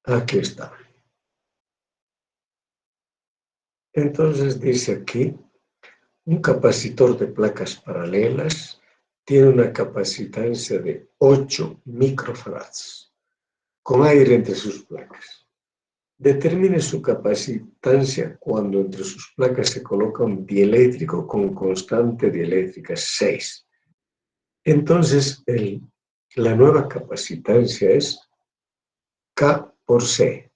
Aquí está. Entonces dice aquí, un capacitor de placas paralelas tiene una capacitancia de 8 microfarads, con aire entre sus placas. Determine su capacitancia cuando entre sus placas se coloca un dieléctrico con constante dieléctrica 6. Entonces, la nueva capacitancia es K por C.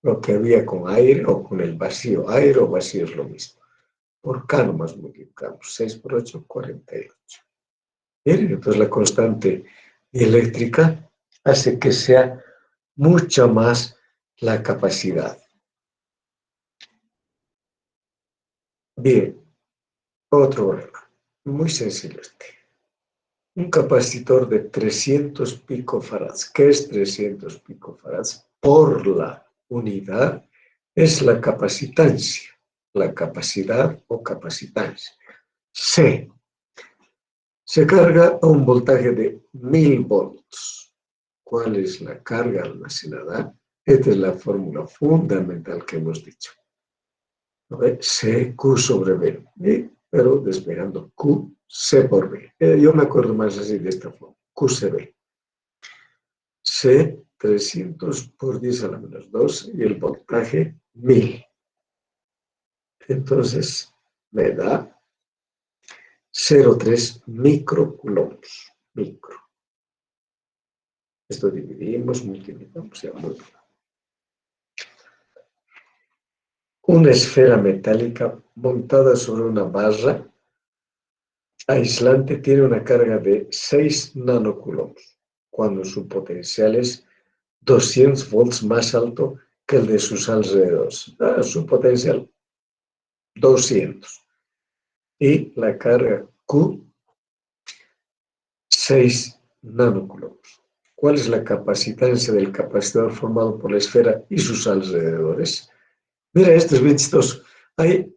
Lo que había con aire o con el vacío. Aire o vacío es lo mismo. Por K nomás multiplicamos. 6 por 8, 48. Bien, entonces la constante dieléctrica hace que sea mucha más la capacidad. Bien, otro problema. Muy sencillo este. Un capacitor de 300 picofarads. ¿Qué es 300 picofarads? Por la unidad es la capacitancia, la capacidad o capacitancia. C. Se carga a un voltaje de 1000 volts. ¿Cuál es la carga almacenada? Esta es la fórmula fundamental que hemos dicho. C, Q sobre V. Pero despegando Q, C por V. Yo me acuerdo más así de esta forma. QCV. C, 300 por 10 a la menos 2 y el voltaje 1000. Entonces me da 0,3 microcoulombs. Micro. Esto dividimos, multiplicamos y multiplicamos. Una esfera metálica montada sobre una barra aislante tiene una carga de 6 nanocoulombs, cuando su potencial es 200 volts más alto que el de sus alrededores. Su potencial 200. Y la carga Q, 6 nanocoulombs. ¿Cuál es la capacitancia del capacitor formado por la esfera y sus alrededores? Mira, esto es bien chistoso. Ahí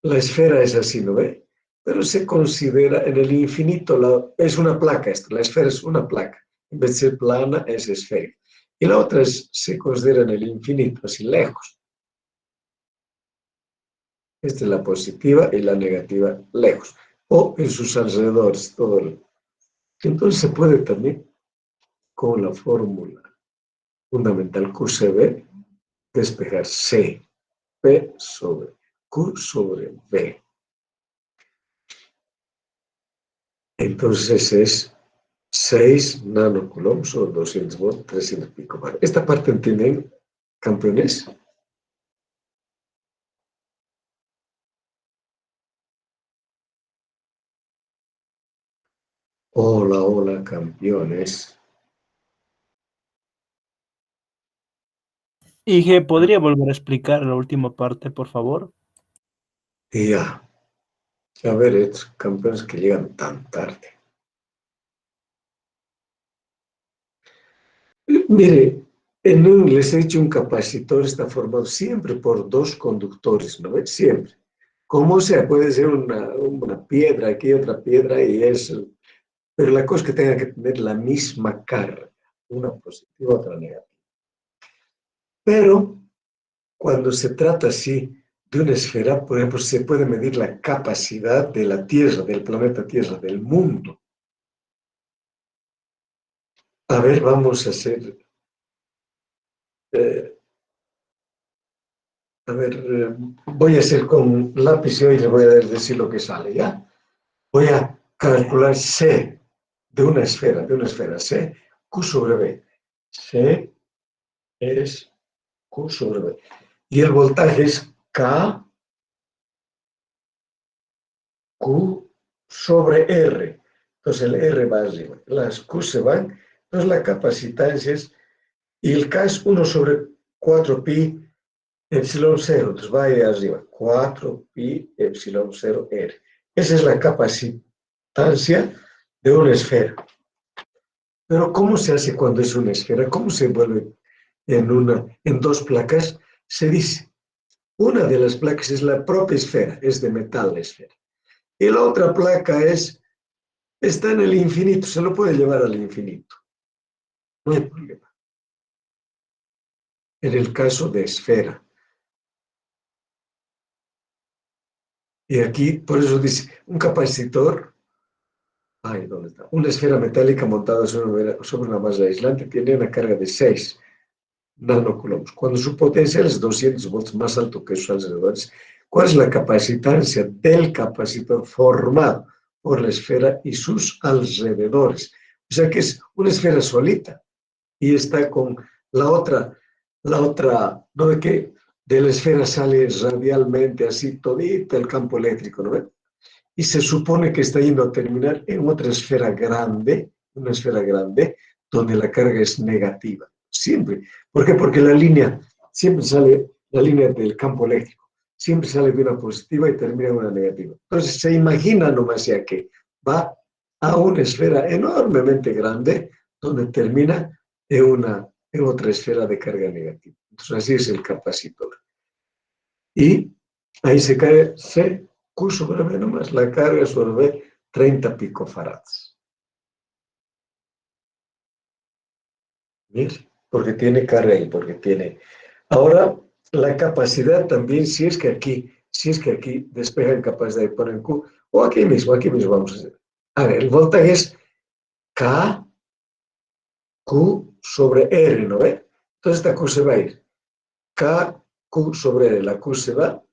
la esfera es así, ¿no ve? Pero se considera en el infinito, es una placa esto, la esfera es una placa. En vez de ser plana, es esférica. Y la otra se considera en el infinito, así lejos. Esta es la positiva y la negativa lejos. O en sus alrededores, todo el... Entonces se puede también, con la fórmula fundamental QCB, despejar C, P sobre Q sobre V. Entonces es 6 nanocoulombs o 200 volts, 300 picobar. ¿Esta parte entienden, campeones? Hola, hola, campeones. Ige, ¿podría volver a explicar la última parte, por favor? Y ya, a ver, estos campeones que llegan tan tarde. Mire, les he dicho, un capacitor está formado siempre por dos conductores, ¿no ves? Siempre. Como sea, puede ser una piedra, aquí otra piedra y eso. Pero la cosa es que tenga que tener la misma carga, una positiva, otra negativa. Pero cuando se trata así de una esfera, por ejemplo, se puede medir la capacidad de la Tierra, del planeta Tierra, del mundo. A ver, vamos a hacer... voy a hacer con lápiz y hoy le voy a decir lo que sale, ¿ya? Voy a calcular C de una esfera, C, Q sobre V. C es Q sobre V. Y el voltaje es K, Q sobre R. Entonces el R va arriba, las Q se van, entonces la capacitancia es, y el K es 1 sobre 4 pi epsilon 0, entonces va ahí arriba, 4 pi epsilon 0 R. Esa es la capacitancia de una esfera. Pero ¿cómo se hace cuando es una esfera? ¿Cómo se vuelve en dos placas? Se dice, una de las placas es la propia esfera, es de metal la esfera. Y la otra placa está en el infinito, se lo puede llevar al infinito. No hay problema. en el caso de esfera. Y aquí, por eso dice, un capacitor, ¿dónde está? Una esfera metálica montada sobre una masa aislante tiene una carga de 6 nanocoulombs. Cuando su potencial es 200 volts más alto que sus alrededores, ¿cuál es la capacitancia del capacitor formado por la esfera y sus alrededores? O sea que es una esfera solita y está con la otra, ¿no ve que de la esfera sale radialmente así todito el campo eléctrico, ¿no ve? Y se supone que está yendo a terminar en otra esfera grande, una esfera grande, donde la carga es negativa. Siempre. ¿Por qué? Porque la línea, siempre sale, la línea del campo eléctrico, siempre sale de una positiva y termina en una negativa. Entonces se imagina nomás ya que va a una esfera enormemente grande, donde termina en otra esfera de carga negativa. Entonces así es el capacitor. Y ahí se cae Q sobre V nomás, la carga sobre V, 30 picofarads. ¿Ves? Porque tiene carga ahí, porque tiene. Ahora, la capacidad también, si es que aquí despejan capacidad de poner Q, o aquí mismo vamos a hacer. A ver, el voltaje es K, Q sobre R, ¿no ve? Entonces esta Q se va a ir. K, Q sobre R, la Q se va,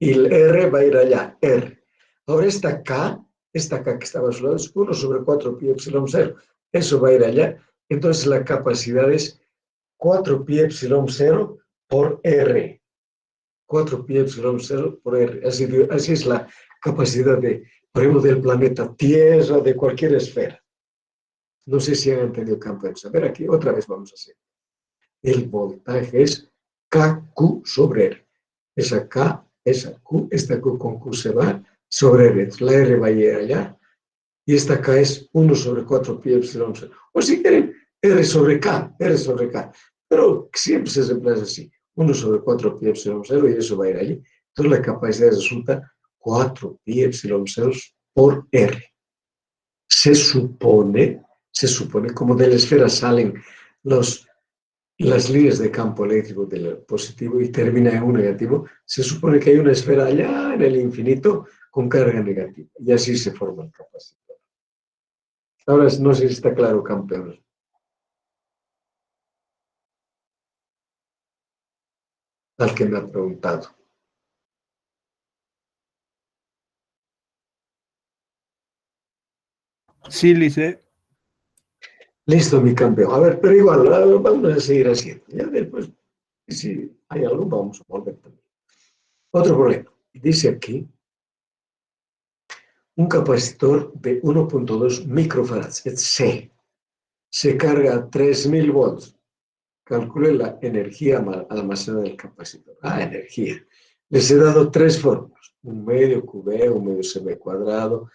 y el R va a ir allá, R. Ahora esta K que estaba a su lado es 1 sobre 4 pi epsilon 0. Eso va a ir allá. Entonces la capacidad es 4 pi epsilon 0 por R. 4 pi epsilon 0 por R. Así es la capacidad por ejemplo, del planeta Tierra, de cualquier esfera. No sé si han entendido campeones. A ver, aquí otra vez vamos a hacer. El voltaje es KQ sobre R. Esa K, esa Q, esta Q con Q se va sobre R. La R va a ir allá. Y esta K es 1 sobre 4 pi epsilon 0. O si quieren, R sobre K. Pero siempre se reemplaza así. 1 sobre 4 pi epsilon 0 y eso va a ir allí. Entonces la capacidad resulta 4 pi epsilon 0 por R. Se supone, como de la esfera salen las líneas de campo eléctrico del positivo y termina en un negativo, se supone que hay una esfera allá en el infinito con carga negativa. Y así se forma el capacitor. Ahora no sé si está claro, campeón. Al que me ha preguntado. Sí, Lice. Listo, mi campeón. A ver, pero igual, vamos a seguir haciendo. Ya después, si hay algo, vamos a volver también. Otro problema. Dice aquí, un capacitor de 1.2 microfarads, es C, se carga a 3000 volts. Calcule la energía almacenada del capacitor. Energía. Les he dado tres fórmulas. Un medio QB, un medio CB cuadrado,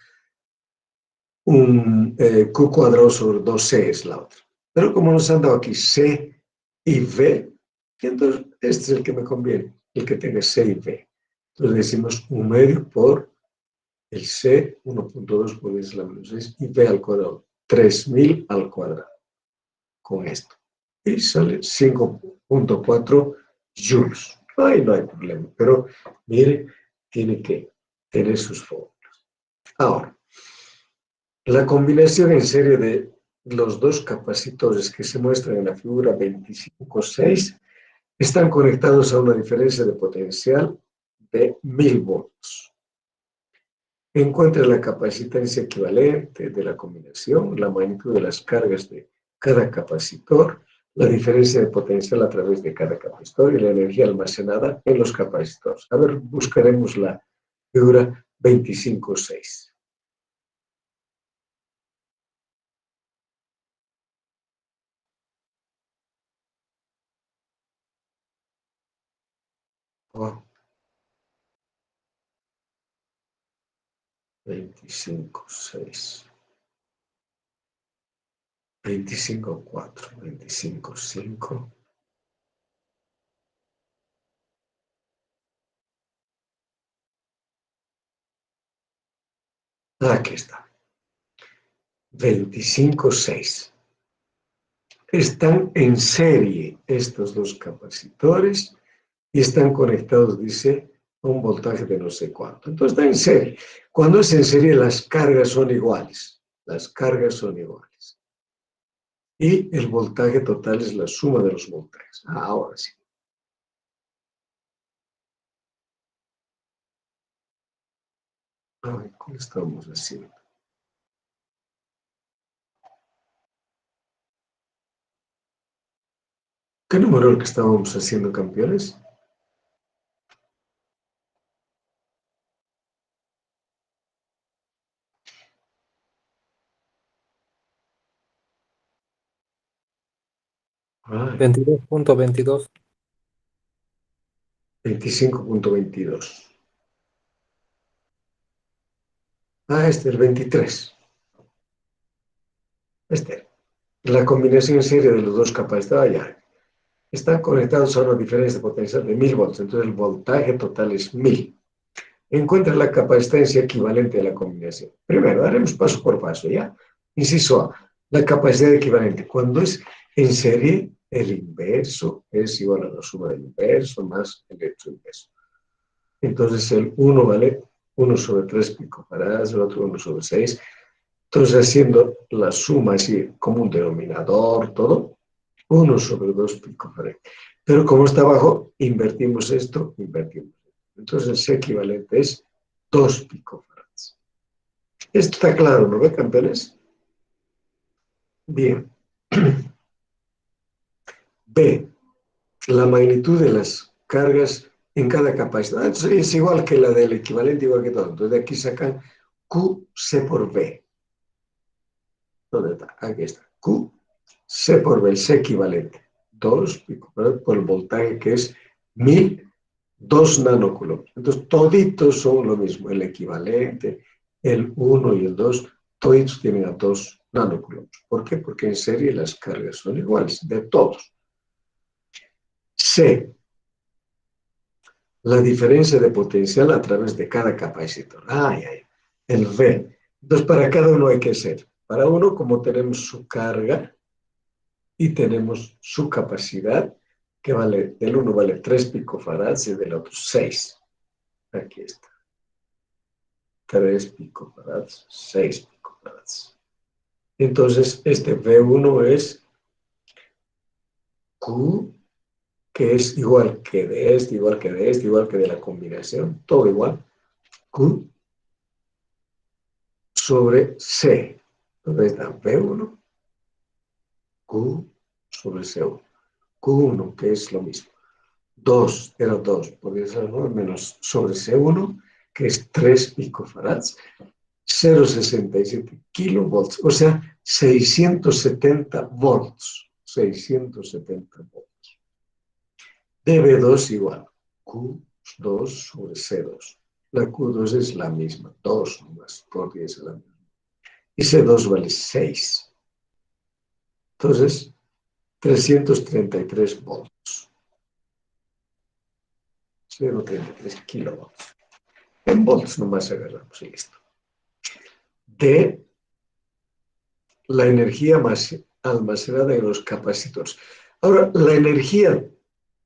un Q cuadrado sobre 2C es la otra. Pero como nos han dado aquí C y V, entonces este es el que me conviene, el que tenga C y V. Entonces decimos un medio por el C, 1.2 por 10 a la menos 6, y V al cuadrado, 3000 al cuadrado, con esto. Y sale 5.4 joules. Ahí no hay problema, pero mire, tiene que tener sus fórmulas. Ahora, la combinación en serie de los dos capacitores que se muestran en la figura 25.6 están conectados a una diferencia de potencial de 1000 volts. Encuentre la capacitancia equivalente de la combinación, la magnitud de las cargas de cada capacitor, la diferencia de potencial a través de cada capacitor y la energía almacenada en los capacitores. A ver, buscaremos la figura 25.6. Oh, 25.6. 25.4, 25.5. Aquí está. 25.6. están en serie estos dos capacitores y están conectados, dice, a un voltaje de no sé cuánto. Entonces está en serie. Cuando es en serie, las cargas son iguales. Las cargas son iguales. Y el voltaje total es la suma de los voltajes. Ahora sí. Ay, ¿cómo estamos haciendo? ¿Qué número el que estábamos haciendo, campeones? Ay, 22.22. 25.22. Este es el 23. La combinación en serie de los dos capacitores ya están conectados a una diferencia potencial de 1000 volts. Entonces el voltaje total es 1000. Encuentra la capacitancia equivalente de la combinación. Primero, daremos paso por paso, ¿ya? Inciso A, la capacidad equivalente. Cuando es en serie, el inverso es igual a la suma del inverso más el hecho inverso. Entonces el 1 vale 1 sobre 3 picofarads, el otro 1 sobre 6. Entonces haciendo la suma así como un denominador, todo, 1 sobre 2 picofarads. Pero como está abajo, invertimos esto, invertimos esto. Entonces el equivalente es 2 picofarads. Esto está claro, ¿no ve, campeones? Bien. B, la magnitud de las cargas en cada capacidad. Entonces, es igual que la del equivalente, igual que todo. Entonces de aquí sacan QC por B. ¿Dónde está? Aquí está. QC por B, el C equivalente. 2 picofarads por el voltaje que es 1002 nanocoulombs. Entonces, toditos son lo mismo. El equivalente, el 1 y el 2, toditos tienen a 2 nanocoulombs. ¿Por qué? Porque en serie las cargas son iguales, de todos. C, la diferencia de potencial a través de cada capacitor. El V. Entonces, para cada uno hay que ser. Para uno, como tenemos su carga y tenemos su capacidad, que vale, del uno vale 3 picofarads y del otro 6. Aquí está. 3 picofarads, 6 picofarads. Entonces, este V1 es Q, que es igual que de este, igual que de este, igual que de la combinación, todo igual. Q sobre C. Entonces está V1, Q sobre C1. Q1, que es lo mismo. 2 era 2, podría ser 9 menos sobre C1, que es 3 picofarads, 0,67 kilovolts, o sea, 670 volts. 670 volts. dB2 igual Q2 sobre C2. La Q2 es la misma, 2 nomás, porque es la misma. Y C2 vale 6. Entonces, 333 volts. 0,33 kilovolts. En volts nomás agarramos y listo. De la energía más almacenada en los capacitores. Ahora, la energía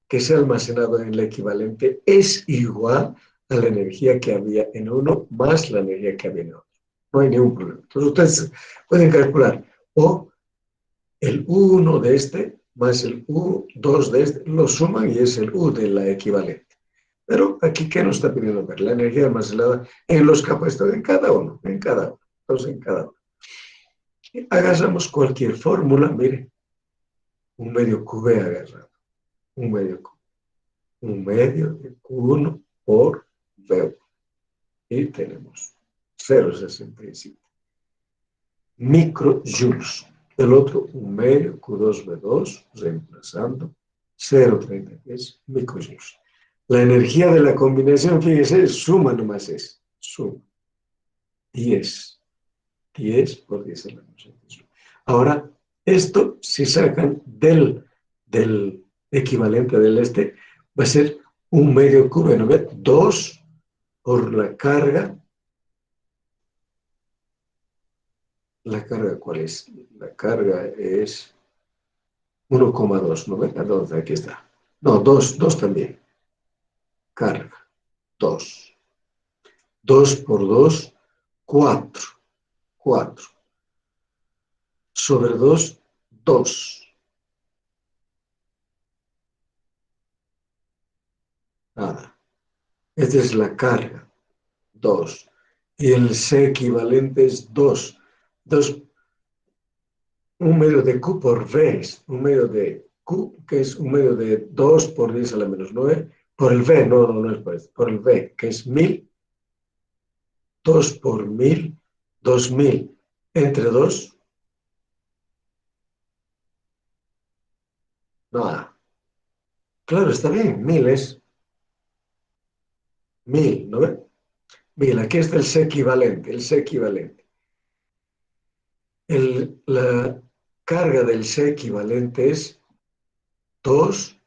que se ha almacenado en el equivalente es igual a la energía que había en uno más la energía que había en otro. No hay ningún problema. Entonces, ustedes pueden calcular o el U1 de este más el U2 de este, lo suman y es el U de la equivalente. Pero aquí, ¿qué nos está pidiendo ver? La energía almacenada en los capacitores, en cada uno, en cada uno. Entonces, en cada uno. Agarramos cualquier fórmula, mire, un medio QB agarrado, un medio Q, un medio de Q1 por V1. Y tenemos 0,67 microjoules. El otro, un medio Q2V2, reemplazando 0,33 microjoules. La energía de la combinación, fíjese, suma nomás es, suma. 10 por 10 a la menos. Ahora, esto, si sacan del equivalente del este, va a ser un medio cubo, ¿no? 2 por la carga. ¿La carga cuál es? La carga es 1,2, ¿no ven? Entonces, aquí está. No, 2 también. Carga, 2. 2 por 2, 4. 4. Sobre 2, 2. Nada. Esta es la carga, 2. Y el C equivalente es 2. 2, un medio de Q por V es un medio de Q, que es un medio de 2 por 10 a la menos 9, por el V, no es por eso, por el V, que es 1000, 2 por 1000, 2000, entre 2, nada. Claro, está bien, 1000 es 1000, ¿no ve? 1000, aquí está el C equivalente, el C equivalente. La carga del C equivalente es 2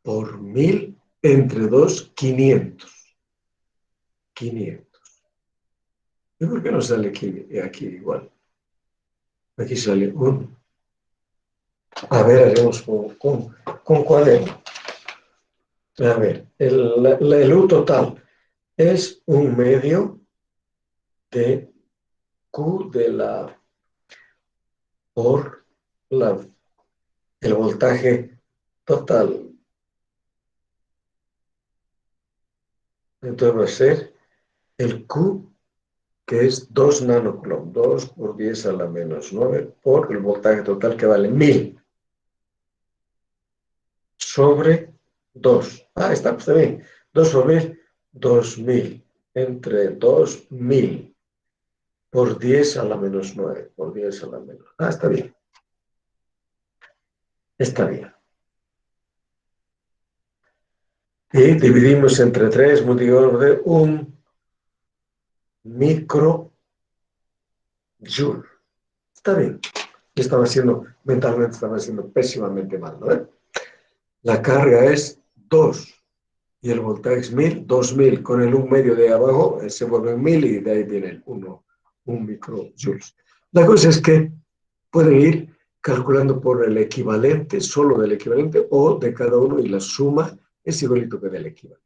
por 1000 entre 2, 500. 500. ¿Y por qué no sale aquí igual? Aquí sale 1. A ver, haremos con cuaderno. A ver, el U total es un medio de Q de la por el voltaje total. Entonces va a ser el Q, que es 2 nanocoulomb, 2 por 10 a la menos 9, por el voltaje total que vale 1000 sobre 2. Ah, está bien. 2 sobre 2000 entre 2000 por 10 a la menos 9, por 10 a la menos. Ah, está bien. Está bien. Y dividimos entre 3, multiplicador de 1 microjoule. Está bien. Mentalmente estaba haciendo pésimamente mal, ¿no? La carga es 2 y el voltaje es 1000, 2000. Con el 1 medio de abajo se vuelve 1000 y de ahí viene el 1 microjoules. La cosa es que pueden ir calculando por el equivalente, solo del equivalente, o de cada uno, y la suma es igualito que del equivalente.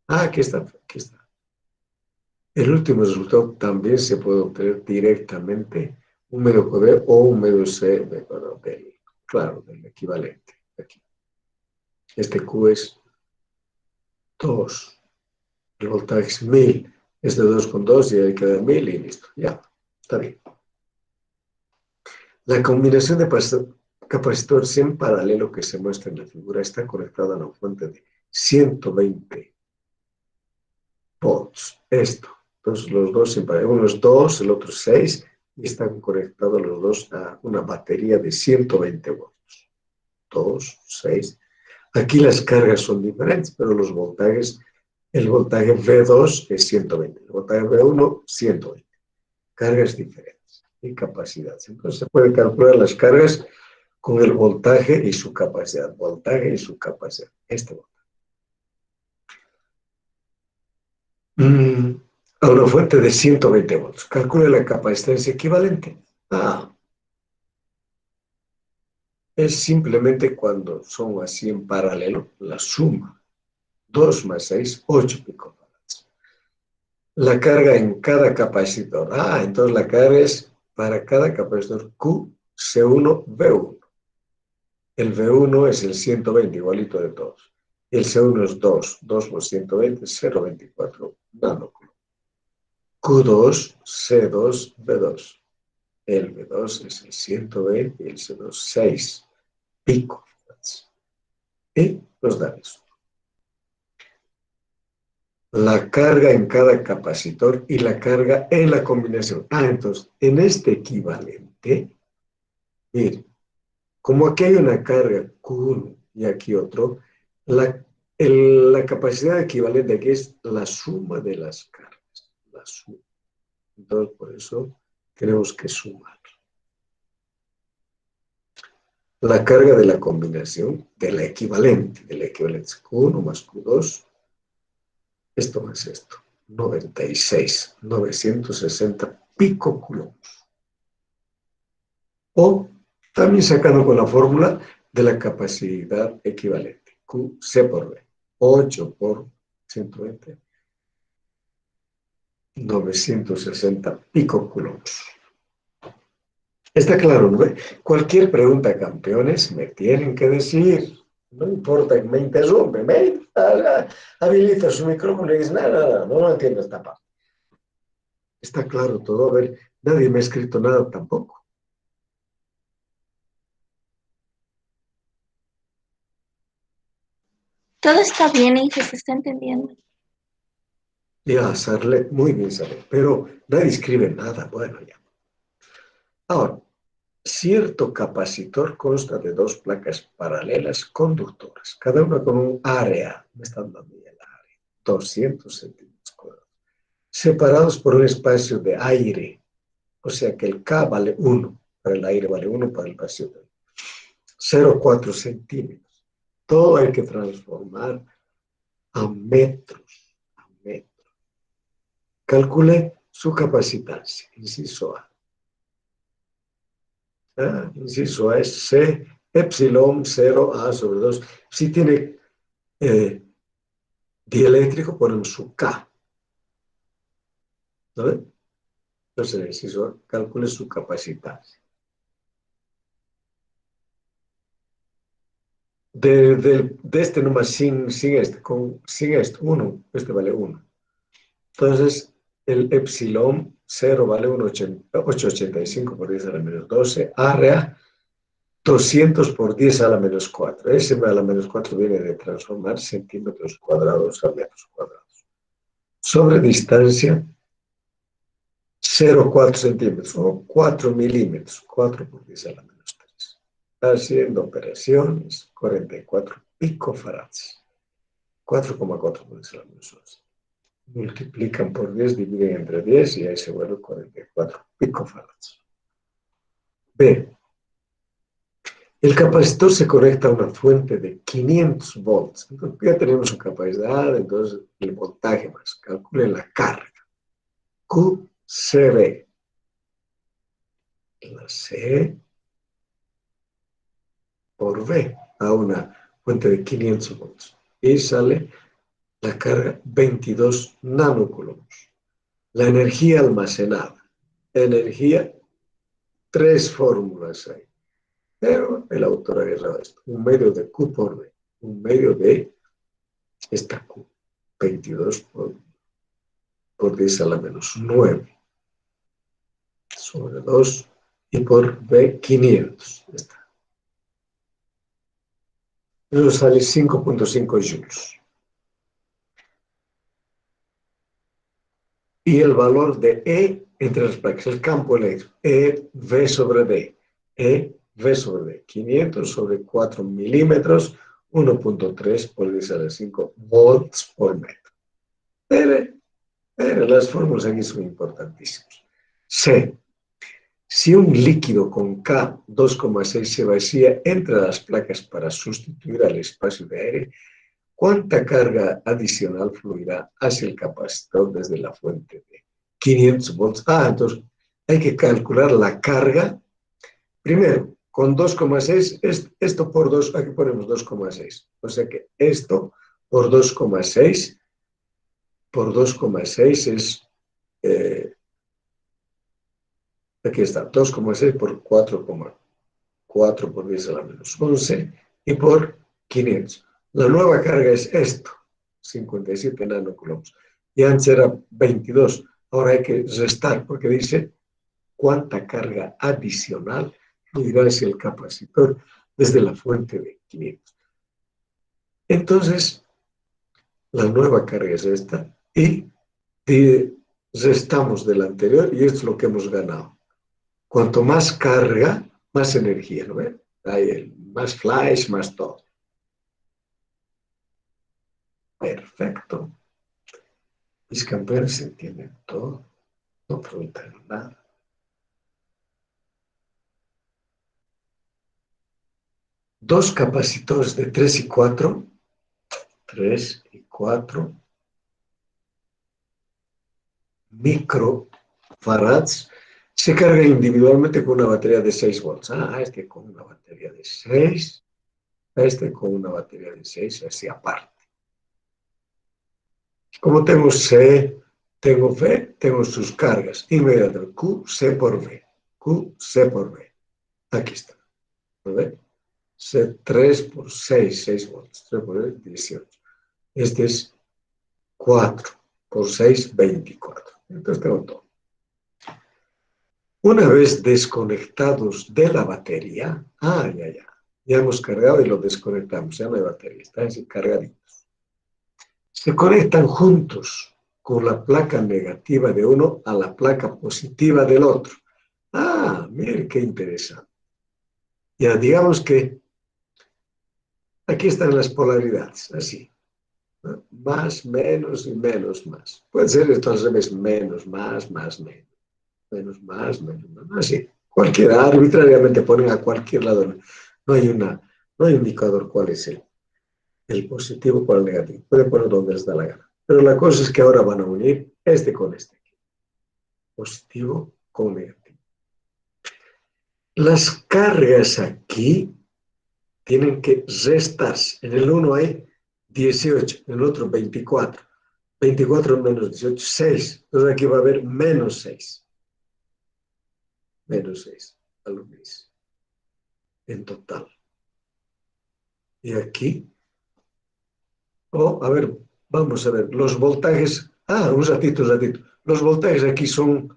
Ah, aquí está, aquí está. El último resultado también se puede obtener directamente un medio Q o un medio C del equivalente. Aquí. Este Q es 2, el voltaje es 1000, es de 2 con 2 y ahí queda 1000 y listo, ya, está bien. La combinación de capacitores en paralelo que se muestra en la figura está conectada a una fuente de 120 volts. Esto. Entonces los dos en paralelo, uno es 2, el otro es 6, y están conectados los dos a una batería de 120 volts. 2, 6. Aquí las cargas son diferentes, pero los voltajes, el voltaje V2 es 120, el voltaje V1 120. Cargas diferentes y capacidades. Entonces se puede calcular las cargas con el voltaje y su capacidad. Voltaje y su capacidad. Este voltaje. A una fuente de 120 volts. Calcule la capacidad equivalente. Es simplemente cuando son así en paralelo, la suma. 2 más 6, 8 picofarads. La carga en cada capacitor. Entonces la carga es para cada capacitor Q, C1, V1. El V1 es el 120, igualito de todos. Y el C1 es 2. 2 por 120, 0,24 nanocoulomb. Q2, C2, V2. El V2 es el 120 y el C2, 6 picofarads. Y los datos. La carga en cada capacitor y la carga en la combinación. Entonces, en este equivalente, miren, como aquí hay una carga Q1 y aquí otro, la capacidad equivalente aquí es la suma de las cargas. La suma. Entonces, por eso tenemos que sumar. La carga de la combinación de la equivalente es Q1 más Q2, esto más esto, 96, 960 picocoulombs. O También sacando con la fórmula de la capacidad equivalente, QC por V, 8 por 120, 960 picocoulombs. Está claro, ¿no? Cualquier pregunta, campeones, me tienen que decir. No importa que me interrumpe, habilita su micrófono y dice, nada, no entiendo esta parte. Está claro todo, a ver, nadie me ha escrito nada tampoco. Todo está bien y se está entendiendo. Ya, Sarlet, muy bien, Sarlet, pero nadie escribe nada, bueno, ya. Ahora, cierto capacitor consta de dos placas paralelas conductoras, cada una con un área, me están dando ya el área, 200 centímetros cuadrados, separados por un espacio de aire, o sea que el K vale 1, para el aire vale 1, para el vacío vale 0,4 centímetros. Todo hay que transformar a metros, a metros. Calcule su capacitancia, inciso A. Inciso A es C, epsilon 0A sobre 2. Si tiene dieléctrico, ponemos su K. ¿No ve? Entonces, el inciso A, calcule su capacitancia. De este nomás sin este, sin este, 1, este vale 1. Entonces, el epsilon 0 vale 885 por 10 a la menos 12, área 200 por 10 a la menos 4. Ese a la menos 4 viene de transformar centímetros cuadrados a metros cuadrados. Sobre distancia 0,4 centímetros o 4 milímetros, 4 por 10 a la menos 3. Haciendo operaciones, 44 picofarads, 4,4 por 10 a la menos 11. Multiplican por 10, dividen entre 10 y ahí se vuelve 44 picofarads. B. El capacitor se conecta a una fuente de 500 volts. Entonces, ya tenemos su capacidad, entonces el voltaje más. Calculen la carga. QCV. La C por V a una fuente de 500 volts. Y sale la carga 22 nanocoulombs. La energía almacenada. Energía, tres fórmulas hay. Pero el autor ha agarrado esto. Un medio de Q por V. Un medio de esta Q. 22 por 10 a la menos 9. Sobre 2. Y por V, 500. Está. Eso sale 5,5 joules. Y el valor de E entre las placas, el campo eléctrico, EV sobre D, EV sobre D, 500 sobre 4 milímetros, 1,3 por 10 a la 5 volts por metro. Pero las fórmulas aquí son importantísimas. C. Si un líquido con K 2,6 se vacía entre las placas para sustituir al espacio de aire, ¿cuánta carga adicional fluirá hacia el capacitor desde la fuente de 500 volts? Entonces hay que calcular la carga. Primero, con 2,6, esto por 2, aquí ponemos 2,6. O sea que esto por 2,6 es, aquí está, 2,6 por 4,4 por 10 a la menos 11 y por 500. La nueva carga es esto, 57 nanocoulombs. Y antes era 22. Ahora hay que restar porque dice cuánta carga adicional fluirá hacia el capacitor desde la fuente de 500. Entonces, la nueva carga es esta y restamos del anterior y esto es lo que hemos ganado. Cuanto más carga, más energía, ¿no ven? Hay más flash, más todo. Perfecto. Mis campeones entienden todo, no preguntan nada. Dos capacitores de 3 y 4, 3 y 4 microfarads Se carga individualmente con una batería de 6 volts. Este con una batería de 6, este con una batería de 6, así aparte. Como tengo C, tengo V, tengo sus cargas. Inmediatamente, Q, C por V. Q, C por V. Aquí está. ¿Lo ve? C, 3 por 6, 6 volts. 3 por 6, 18. Este es 4 por 6, 24. Entonces tengo todo. Una vez desconectados de la batería, ya hemos cargado y lo desconectamos, ya no hay batería, están así cargaditos. Se conectan juntos con la placa negativa de uno a la placa positiva del otro. Miren qué interesante. Ya digamos que aquí están las polaridades, así. ¿No? Más, menos y menos, más. Puede ser esto al revés, menos, más, menos. Menos, más, así. Cualquiera, arbitrariamente ponen a cualquier lado. No hay un indicador cuál es el positivo, cuál el negativo. Puede poner donde les da la gana. Pero la cosa es que ahora van a unir este con este. Positivo con negativo. Las cargas aquí tienen que restarse. En el uno hay 18, en el otro 24. 24 menos 18, 6. Entonces aquí va a haber menos 6. Menos 6 al unirse. En total. Y aquí, a ver, vamos a ver, los voltajes, un ratito. Los voltajes aquí son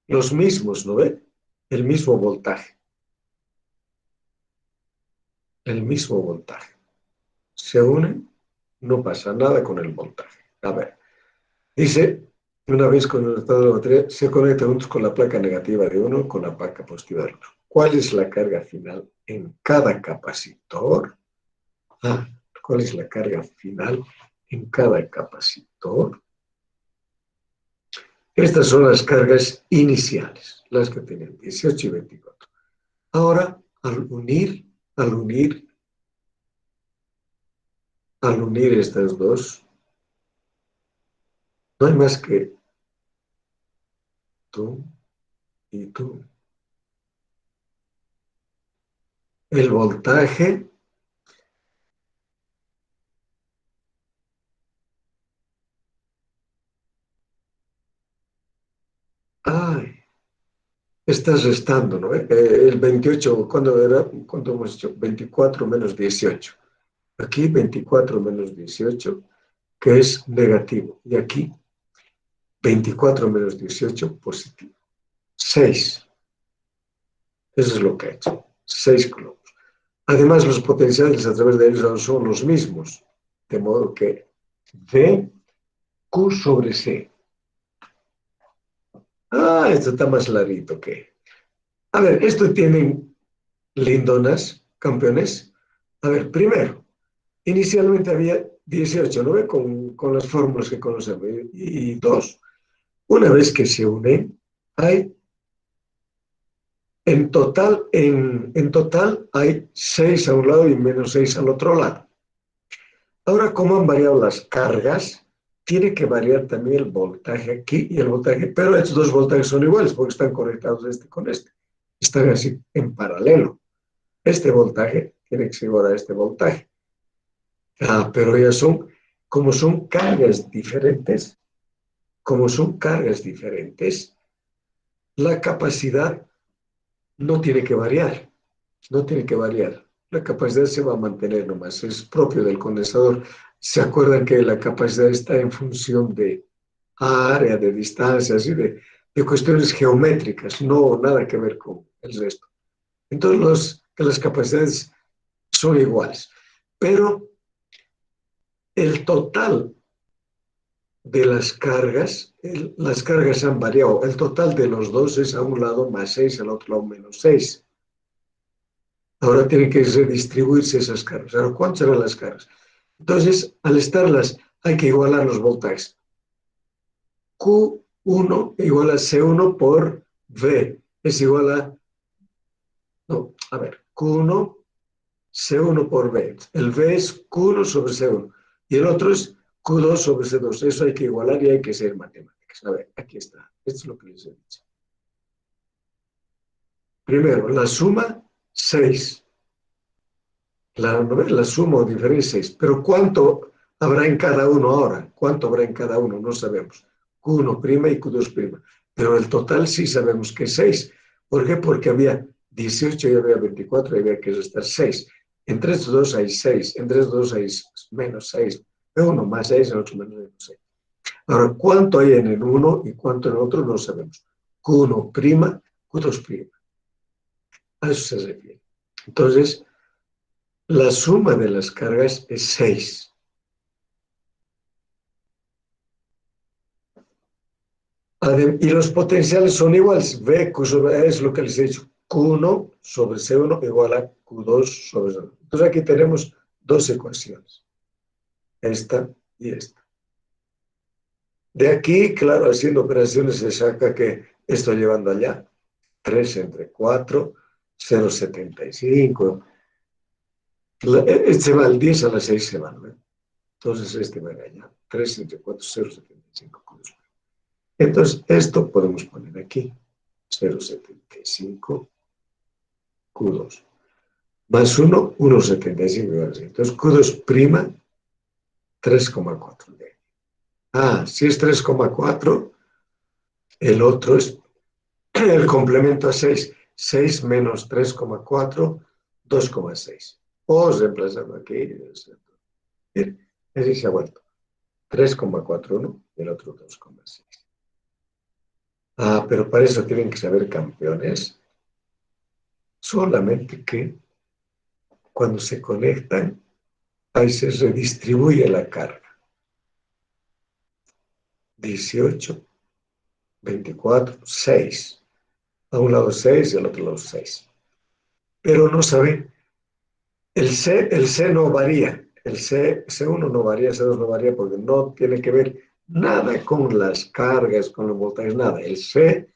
los mismos, ¿no ve? El mismo voltaje. El mismo voltaje. Se unen, no pasa nada con el voltaje. A ver, dice, una vez conectado la batería, se conecta juntos con la placa negativa de uno con la placa positiva del otro. ¿Cuál es la carga final en cada capacitor? ¿Cuál es la carga final en cada capacitor? Estas son las cargas iniciales, las que tienen 18 y 24. Ahora, al unir estas dos, no hay más que tú y tú. El voltaje estás restando, ¿no? El 28, ¿cuándo era? ¿Cuánto hemos hecho? 24 menos 18. Aquí 24 menos 18, que es negativo. Y aquí 24 menos 18, positivo. 6. Eso es lo que ha hecho. 6 globos. Además, los potenciales a través de ellos son los mismos. De modo que V, Q sobre C. Esto está más larito que... A ver, esto tienen lindonas, campeones. A ver, primero, inicialmente había 18, ¿no ve? Con las fórmulas que conocemos. Y 2. Una vez que se unen, hay en total hay 6 a un lado y menos 6 al otro lado. Ahora, como han variado las cargas, tiene que variar también el voltaje aquí y el voltaje, pero estos dos voltajes son iguales porque están conectados este con este. Están así en paralelo. Este voltaje tiene que ser igual a este voltaje. Pero ya como son cargas diferentes, la capacidad no tiene que variar. La capacidad se va a mantener nomás, es propio del condensador. ¿Se acuerdan que la capacidad está en función de área, de distancia, así de cuestiones geométricas, no nada que ver con el resto? Entonces las capacidades son iguales, pero el total de las cargas han variado. El total de los dos es a un lado más 6, al otro lado menos 6. Ahora tienen que redistribuirse esas cargas. Ahora, ¿cuántas serán las cargas? Entonces, al estarlas, hay que igualar los voltajes. Q1 igual a C1 por V. Es igual a... Q1, C1 por V. El V es Q1 sobre C1. Y el otro es Q2 sobre C2. Eso hay que igualar y hay que ser matemáticas. A ver, aquí está. Esto es lo que les he dicho. Primero, la suma, 6. La suma o diferencia 6. Pero ¿cuánto habrá en cada uno ahora? ¿Cuánto habrá en cada uno? No sabemos. Q1' y Q2'. Pero el total sí sabemos que es 6. ¿Por qué? Porque había 18 y había 24 y había que restar 6. Entre estos dos hay 6. Entre estos dos hay menos 6. 1 más 6, el otro menos 6. Ahora, ¿cuánto hay en el uno y cuánto en el otro? No sabemos. Q1', Q2'. A eso se refiere. Entonces, la suma de las cargas es 6. Y los potenciales son iguales. V es lo que les he dicho. Q1 sobre C1 igual a Q2 sobre C1. Entonces aquí tenemos dos ecuaciones. Esta y esta. De aquí, claro, haciendo operaciones se saca que esto llevando allá. 3 entre 4, 0,75. Este va al 10 a las 6 se va, ¿no? Entonces este va allá. 3 entre 4, 0,75. Entonces esto podemos poner aquí. 0,75 Q2. Más 1, 1,75. Entonces Q2', 3,4. Si es 3,4, el otro es el complemento a 6. 6 menos 3,4, 2,6. O reemplazando aquí. Bien, ese se ha vuelto 3,41 y el otro 2,6. Pero para eso tienen que saber campeones. Solamente que cuando se conectan, ahí se redistribuye la carga. 18, 24, 6. A un lado 6 y al otro lado 6. Pero no saben, el C no varía. El C1 no varía, C2 no varía porque no tiene que ver nada con las cargas, con los voltajes, nada. El C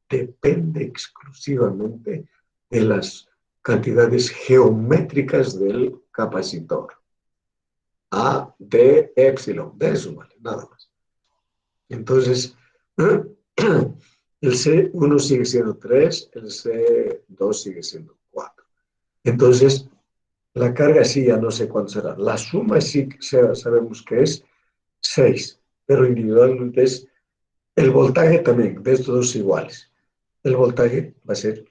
depende exclusivamente de las cantidades geométricas del capacitor. A, D, epsilon, de eso vale, nada más. Entonces, el C1 sigue siendo 3, el C2 sigue siendo 4. Entonces, la carga sí ya no sé cuánto será. La suma sí sabemos que es 6, pero individualmente es el voltaje también, de estos dos iguales. El voltaje va a ser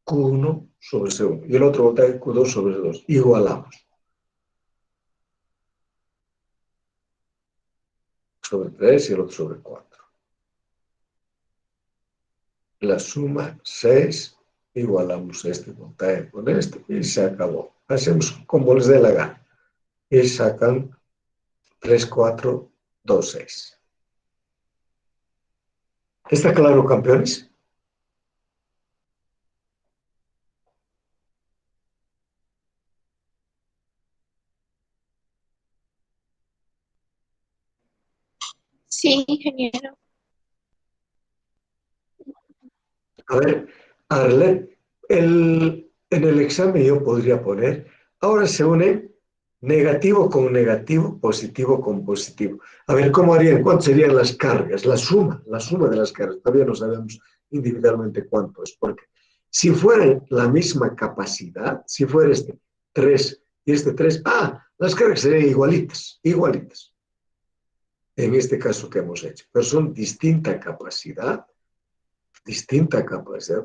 Q1 sobre C1 y el otro voltaje Q2 sobre C2. Igualamos. Sobre 3 y el otro sobre 4. La suma 6, igualamos este voltaje con este y se acabó. Hacemos como les dé la gana. Y sacan 3, 4, 2, 6. ¿Está claro, campeones? Sí, ingeniero. A ver, Arlet, en el examen yo podría poner, ahora se une negativo con negativo, positivo con positivo. A ver, ¿cómo harían? ¿Cuántas serían las cargas? La suma de las cargas. Todavía no sabemos individualmente cuánto es, porque si fuera la misma capacidad, si fuera este 3 y este 3, las cargas serían igualitas, igualitas. En este caso que hemos hecho, pero son distinta capacidad,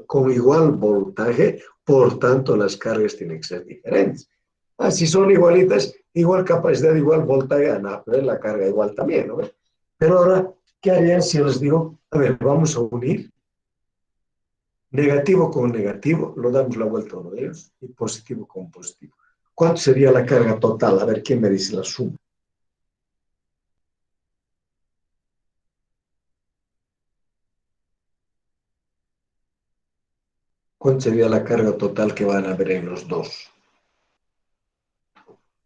con igual voltaje, por tanto las cargas tienen que ser diferentes. Si son igualitas, igual capacidad, igual voltaje, pero la carga igual también, ¿no? Pero ahora, ¿qué harían si les digo, a ver, vamos a unir negativo con negativo, lo damos la vuelta a uno de ellos, y positivo con positivo? ¿Cuánto sería la carga total? A ver, ¿quién me dice la suma? ¿Cuánto sería la carga total que van a haber en los dos?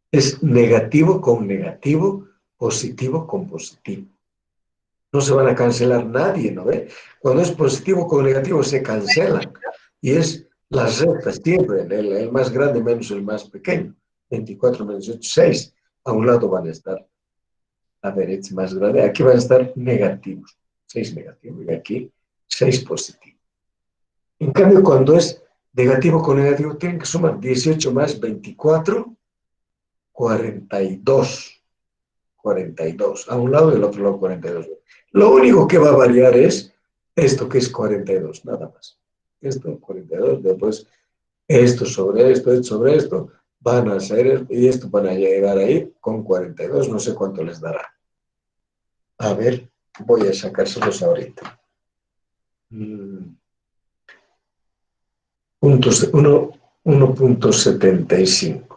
Es negativo con negativo, positivo con positivo. No se van a cancelar nadie, ¿no ve? Cuando es positivo con negativo se cancelan. Y es las rectas siempre, el más grande menos el más pequeño. 24 menos 8, 6. A un lado van a estar, a ver, este más grande. Aquí van a estar negativos. 6 negativos y aquí 6 positivos. En cambio, cuando es negativo con negativo, tienen que sumar 18 más 24, 42. 42. A un lado y al otro lado 42. Lo único que va a variar es esto que es 42, nada más. Esto, 42, después esto sobre esto, van a hacer, y esto van a llegar ahí con 42, no sé cuánto les dará. A ver, voy a sacárselos ahorita. Puntos 1.75.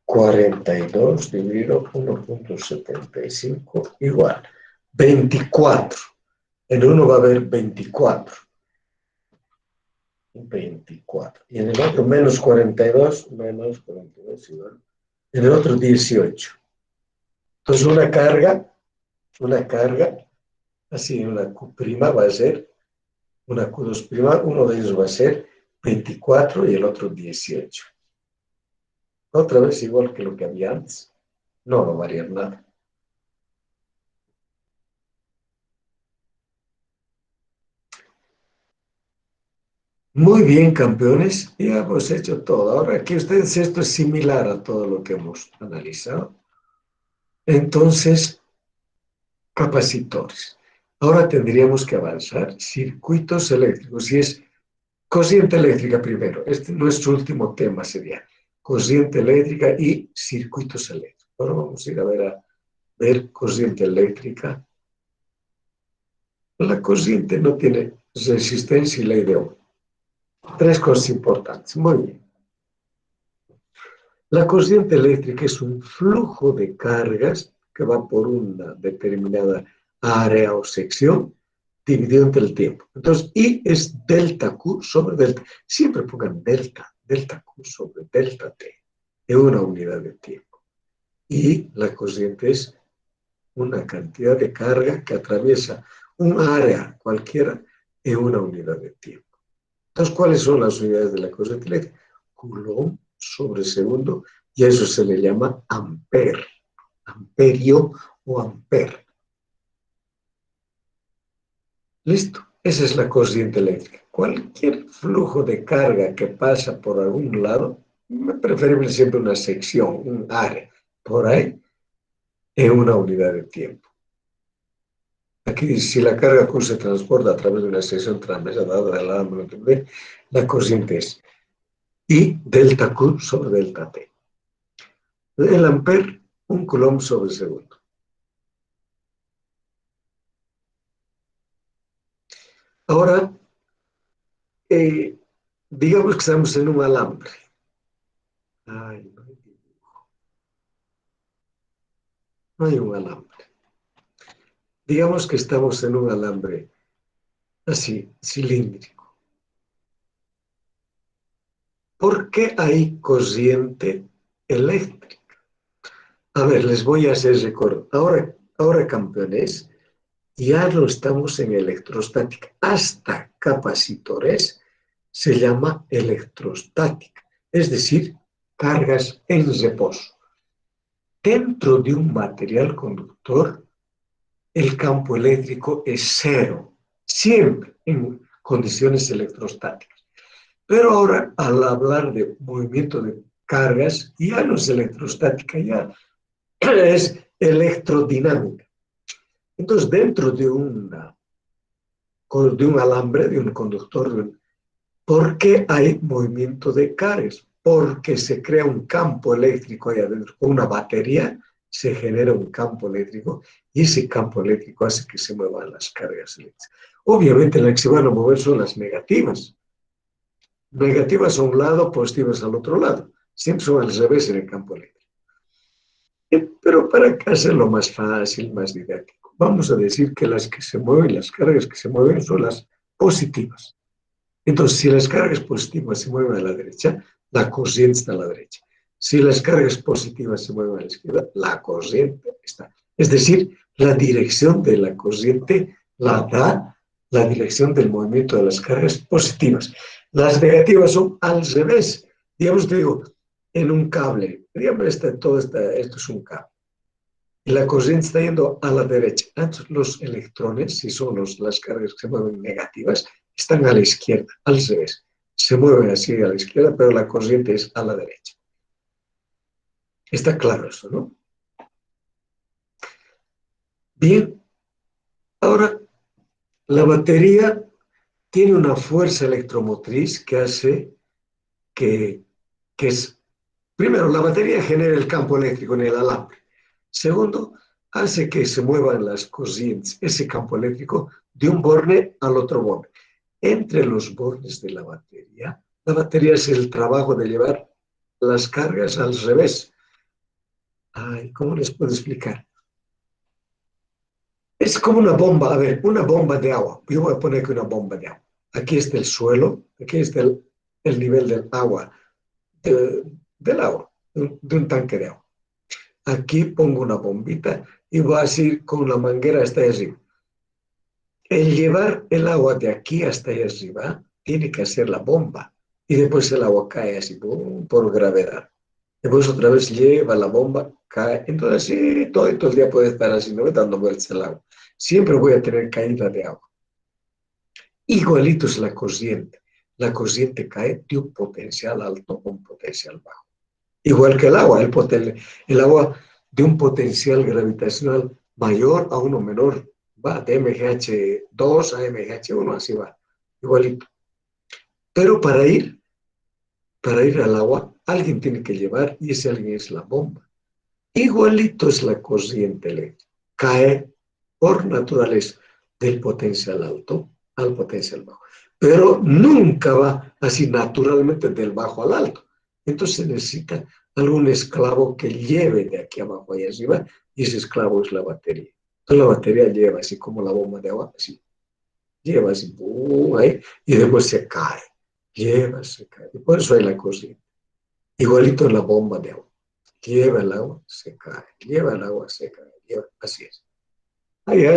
42 dividido 1.75 igual 24. En uno va a haber 24. 24. Y en el otro menos 42 igual. En el otro 18. Entonces una carga, así una Q' va a ser, una Q2', uno de ellos va a ser 24 y el otro 18. Otra vez igual que lo que había antes. No va a variar nada. Muy bien, campeones. Ya hemos hecho todo. Ahora aquí ustedes, esto es similar a todo lo que hemos analizado. Entonces, capacitores. Ahora tendríamos que avanzar. Circuitos eléctricos. Y es corriente eléctrica primero. Nuestro último tema sería corriente eléctrica y circuitos eléctricos. Ahora vamos a ir a ver corriente eléctrica. La corriente no tiene resistencia y ley de Ohm. Tres cosas importantes. Muy bien. La corriente eléctrica es un flujo de cargas que va por una determinada área o sección dividido entre el tiempo. Entonces, I es delta Q sobre delta. Siempre pongan delta Q sobre delta T, en una unidad de tiempo. Y la corriente es una cantidad de carga que atraviesa un área cualquiera en una unidad de tiempo. Entonces, ¿cuáles son las unidades de la corriente eléctrica? Coulomb sobre segundo, y a eso se le llama ampere, amperio o ampere. Listo, esa es la corriente eléctrica. Cualquier flujo de carga que pasa por algún lado, preferible siempre una sección, un área, por ahí, en una unidad de tiempo. Aquí dice, si la carga Q se transporta a través de una sección transversal dada de la corriente es I delta Q sobre delta T. El ampere, un coulomb sobre segundo. Ahora, digamos que estamos en un alambre. Ay, no hay un alambre. Digamos que estamos en un alambre así, cilíndrico. ¿Por qué hay corriente eléctrica? A ver, les voy a hacer recuerdo. Ahora campeones, ya no estamos en electrostática. Hasta capacitores se llama electrostática, es decir, cargas en reposo. Dentro de un material conductor, el campo eléctrico es cero, siempre en condiciones electrostáticas. Pero ahora, al hablar de movimiento de cargas, ya no es electrostática, ya es electrodinámica. Entonces, dentro de un alambre, de un conductor, ¿por qué hay movimiento de cargas? Porque se crea un campo eléctrico ahí adentro. Con una batería se genera un campo eléctrico y ese campo eléctrico hace que se muevan las cargas eléctricas. Obviamente las que se van a mover son las negativas. Negativas a un lado, positivas al otro lado. Siempre son al revés en el campo eléctrico. Pero para hacerlo más fácil, más didáctico, vamos a decir que las que se mueven, las cargas que se mueven son las positivas. Entonces, si las cargas positivas se mueven a la derecha, la corriente está a la derecha. Si las cargas positivas se mueven a la izquierda, la corriente está. Es decir, la dirección de la corriente la da la dirección del movimiento de las cargas positivas. Las negativas son al revés. Digamos, te digo, en un cable, digamos, esto es un cable. Y la corriente está yendo a la derecha. Entonces, los electrones, si son las cargas que se mueven negativas, están a la izquierda, al revés. se mueve así a la izquierda, pero la corriente es a la derecha. Está claro eso, ¿no? Bien, ahora la batería tiene una fuerza electromotriz que hace que es, primero, la batería genera el campo eléctrico en el alambre. Segundo, hace que se muevan las corrientes, ese campo eléctrico, de un borne al otro borne. Entre los bornes de la batería es el trabajo de llevar las cargas al revés. Ay, ¿cómo les puedo explicar? Es como una bomba, a ver, una bomba de agua. Yo voy a poner aquí una bomba de agua. Aquí está el suelo, aquí está el nivel del agua, del agua, de un tanque de agua. Aquí pongo una bombita y voy a ir con la manguera hasta allá arriba. El llevar el agua de aquí hasta allá arriba tiene que hacer la bomba y después el agua cae así por gravedad. Después otra vez lleva la bomba, cae. Entonces sí, todo el día puede estar así, ¿no? Dando vueltas el agua. Siempre voy a tener caída de agua. Igualito es la corriente. La corriente cae de un potencial alto a un potencial bajo. Igual que el agua, el agua de un potencial gravitacional mayor a uno menor, va de MGH2 a MGH1, así va, igualito. Pero para ir al agua, alguien tiene que llevar y ese alguien es la bomba. Igualito es la corriente eléctrica. Cae por naturaleza del potencial alto al potencial bajo. Pero nunca va así naturalmente del bajo al alto. Entonces se necesita algún esclavo que lleve de aquí abajo allá arriba y ese esclavo es la batería. Entonces la batería lleva así como la bomba de agua, así. Lleva así, ¡pum! Ahí, y después se cae. Lleva, se cae. Y por eso hay la corriente. Igualito en la bomba de agua. Lleva el agua, se cae. Lleva el agua, se cae. Así es. Hay a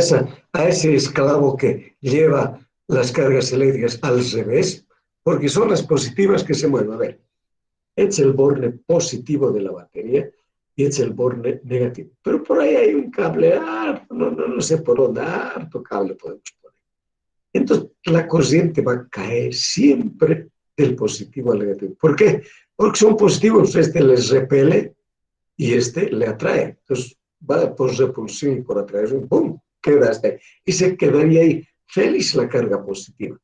ese esclavo que lleva las cargas eléctricas al revés, porque son las positivas que se mueven. A ver, es el borne positivo de la batería y es el borne negativo. Pero por ahí hay un cable harto, no sé por dónde, harto cable podemos poner. Entonces, la corriente va a caer siempre del positivo al negativo. ¿Por qué? Porque son positivos, este les repele y este le atrae. Entonces, va por repulsión y por atracción, ¡pum! Queda hasta ahí. Y se quedaría ahí feliz la carga positiva.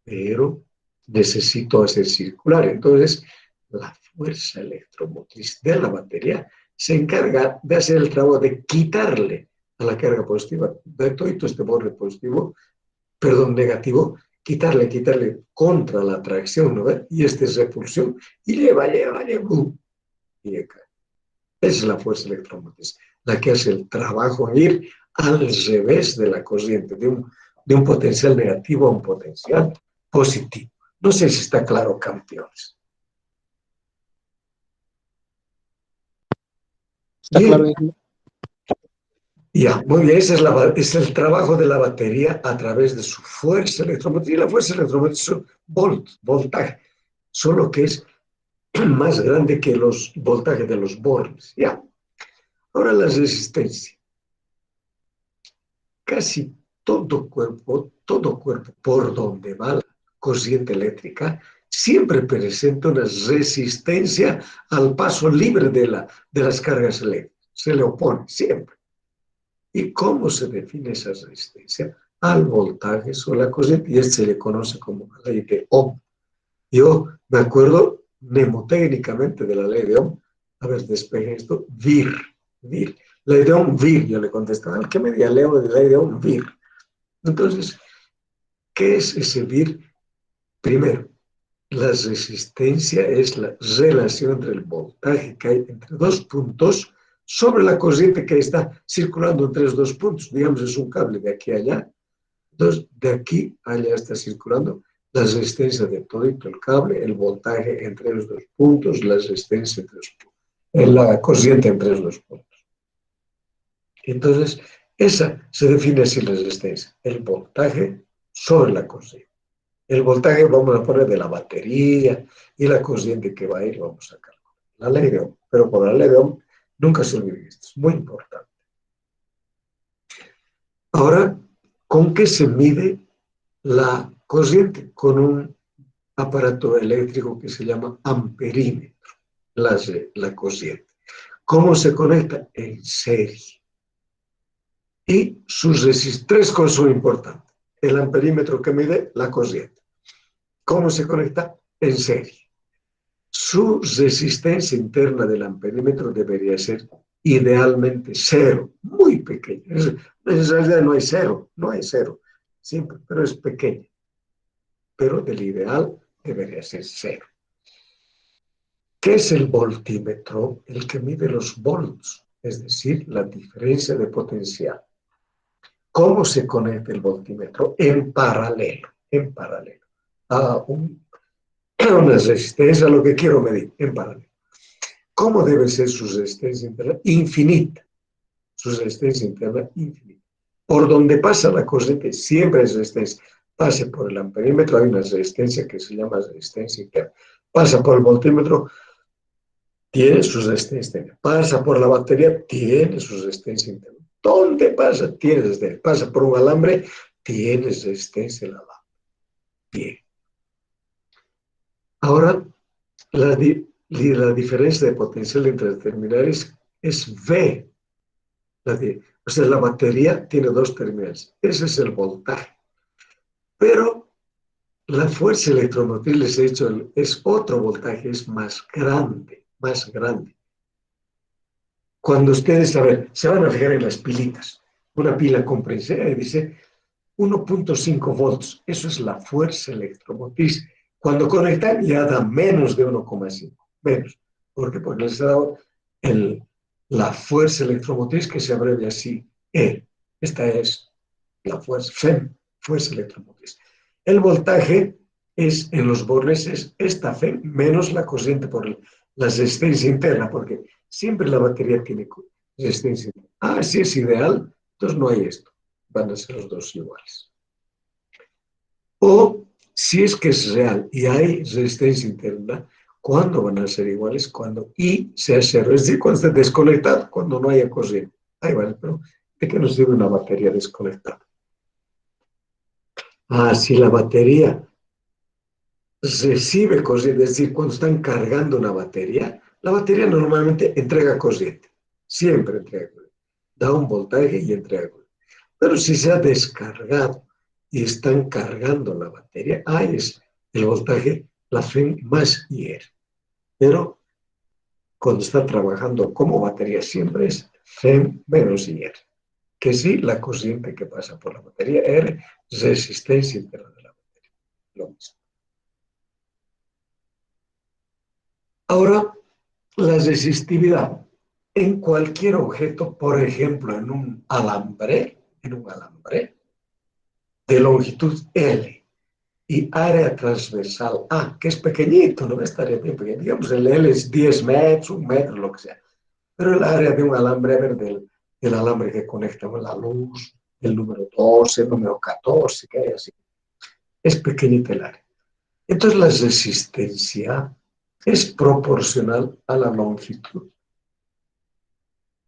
Pero necesito hacer circular. Entonces, la fuerza electromotriz de la batería se encarga de hacer el trabajo de quitarle a la carga positiva, de todo este borde positivo, perdón, negativo, quitarle contra la atracción, ¿no? Y esta es repulsión, y lleva, ¡pum! Y cae. Esa es la fuerza electromotriz, la que hace el trabajo en ir al revés de la corriente, de un potencial negativo a un potencial positivo. No sé si está claro, campeones. Está Bien. claro. Ya, muy bien, es el trabajo de la batería a través de su fuerza electromotriz. La fuerza electromotriz es voltaje, solo que es más grande que los voltajes de los bornes. Ya. Ahora la resistencia. Casi todo cuerpo por donde va la corriente eléctrica, siempre presenta una resistencia al paso libre de las cargas eléctricas. Se le opone, siempre. ¿Y cómo se define esa resistencia? Al voltaje sobre la corriente, y se le conoce como la ley de Ohm. Yo me acuerdo mnemotécnicamente de la ley de Ohm. A ver, despeje esto. Vir. Ley de Ohm, vir. Yo le contestaba, ¿al qué media leo de ley de Ohm? Vir. Entonces, ¿qué es ese vir? Primero, la resistencia es la relación entre el voltaje que hay entre dos puntos sobre la corriente que está circulando entre esos dos puntos. Digamos, es un cable de aquí a allá. Entonces, de aquí a allá está circulando la resistencia de todo el cable, el voltaje entre los dos puntos, la resistencia entre los puntos, la corriente entre los dos puntos. Entonces, esa se define así la resistencia, el voltaje sobre la corriente. El voltaje vamos a poner de la batería y la corriente que va a ir, vamos a calcular. La ley de Ohm, pero por la ley de Ohm nunca se olvide esto, es muy importante. Ahora, ¿con qué se mide la corriente? Con un aparato eléctrico que se llama amperímetro, la corriente. ¿Cómo se conecta? En serie. Y sus tres cosas son importantes. El amperímetro que mide la corriente. ¿Cómo se conecta? En serie. Su resistencia interna del amperímetro debería ser idealmente cero, muy pequeña. En realidad no hay cero, siempre, pero es pequeña. Pero del ideal debería ser cero. ¿Qué es el voltímetro? El que mide los volts, es decir, la diferencia de potencial. ¿Cómo se conecta el voltímetro? En paralelo, a una resistencia, a lo que quiero medir, en paralelo. ¿Cómo debe ser su resistencia interna? Infinita. Su resistencia interna infinita. Por donde pasa la corriente, siempre hay resistencia. Pase por el amperímetro, hay una resistencia que se llama resistencia interna. Pasa por el voltímetro, tiene su resistencia interna. Pasa por la batería, tiene su resistencia interna. ¿Dónde pasa? Tiene resistencia. Pasa por un alambre, tiene resistencia el alambre. Bien. Ahora, la diferencia de potencial entre terminales es V. O sea, la batería tiene dos terminales. Ese es el voltaje. Pero la fuerza electromotriz, les he dicho, es otro voltaje, es más grande, más grande. Cuando ustedes, a ver, se van a fijar en las pilitas. Una pila comprensiva dice 1.5 volts. Eso es la fuerza electromotriz. Cuando conectan ya da menos de 1,5. Menos. ¿Por qué? Porque les ha dado la fuerza electromotriz que se abrevia así, E. Esta es la fuerza, FEM, fuerza electromotriz. El voltaje es en los bornes es esta FEM menos la corriente por la resistencia interna, porque siempre la batería tiene resistencia interna. Ah, si es ideal, entonces no hay esto. Van a ser los dos iguales. O si es que es real y hay resistencia interna, ¿cuándo van a ser iguales? Cuando I sea cero, es decir, cuando esté desconectado, cuando no haya corriente. Ahí vale, pero ¿de qué nos sirve una batería desconectada? Ah, si la batería recibe corriente, es decir, cuando están cargando una batería, la batería normalmente entrega corriente, siempre entrega corriente, da un voltaje y entrega corriente. Pero si se ha descargado y están cargando la batería, ahí es el voltaje, la FEM más IR. Pero cuando está trabajando como batería siempre es FEM menos IR. Que sí, la corriente que pasa por la batería, R, resistencia interna de la batería. Lo mismo. Ahora, la resistividad en cualquier objeto, por ejemplo, en un alambre de longitud L y área transversal A, que es pequeñito, no estaría bien pequeño, digamos el L es 10 metros, 1 metro, lo que sea, pero el área de un alambre, a ver, del alambre que conecta con la luz, el número 12, el número 14, que hay así, es pequeñita el área. Entonces la resistencia es proporcional a la longitud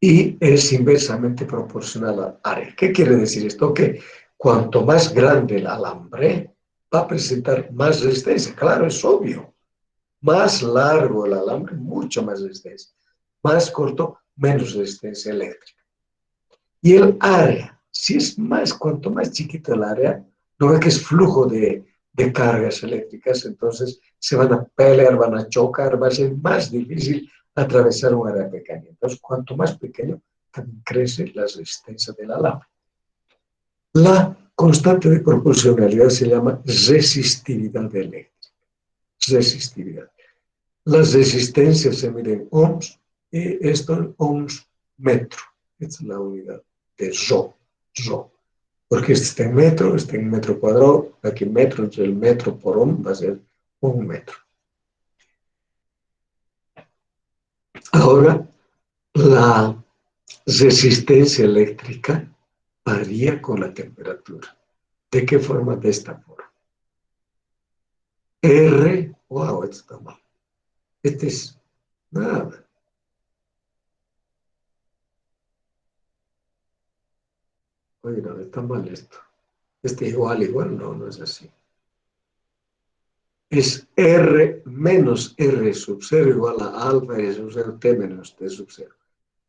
y es inversamente proporcional al área. ¿Qué quiere decir esto? Que cuanto más grande el alambre, va a presentar más resistencia. Claro, es obvio. Más largo el alambre, mucho más resistencia. Más corto, menos resistencia eléctrica. Y el área, si es más, cuanto más chiquito el área, no ve que es flujo de cargas eléctricas, entonces se van a pelear, van a chocar, va a ser más difícil atravesar un área pequeña. Entonces, cuanto más pequeño, también crece la resistencia del alambre. La constante de proporcionalidad se llama resistividad eléctrica. Resistividad. Las resistencias se miden en ohms y esto en ohms metro. Esta es la unidad de Rho. Porque este está en metro cuadrado, aquí metro, entre el metro por ohm va a ser 1 metro. Ahora, la resistencia eléctrica varía con la temperatura. ¿De qué forma? De esta forma. Wow, esto está mal. Este es nada. Oye, no, está mal esto. Igual, no es así. es R menos R sub 0 igual a alfa R sub 0 T menos T sub 0.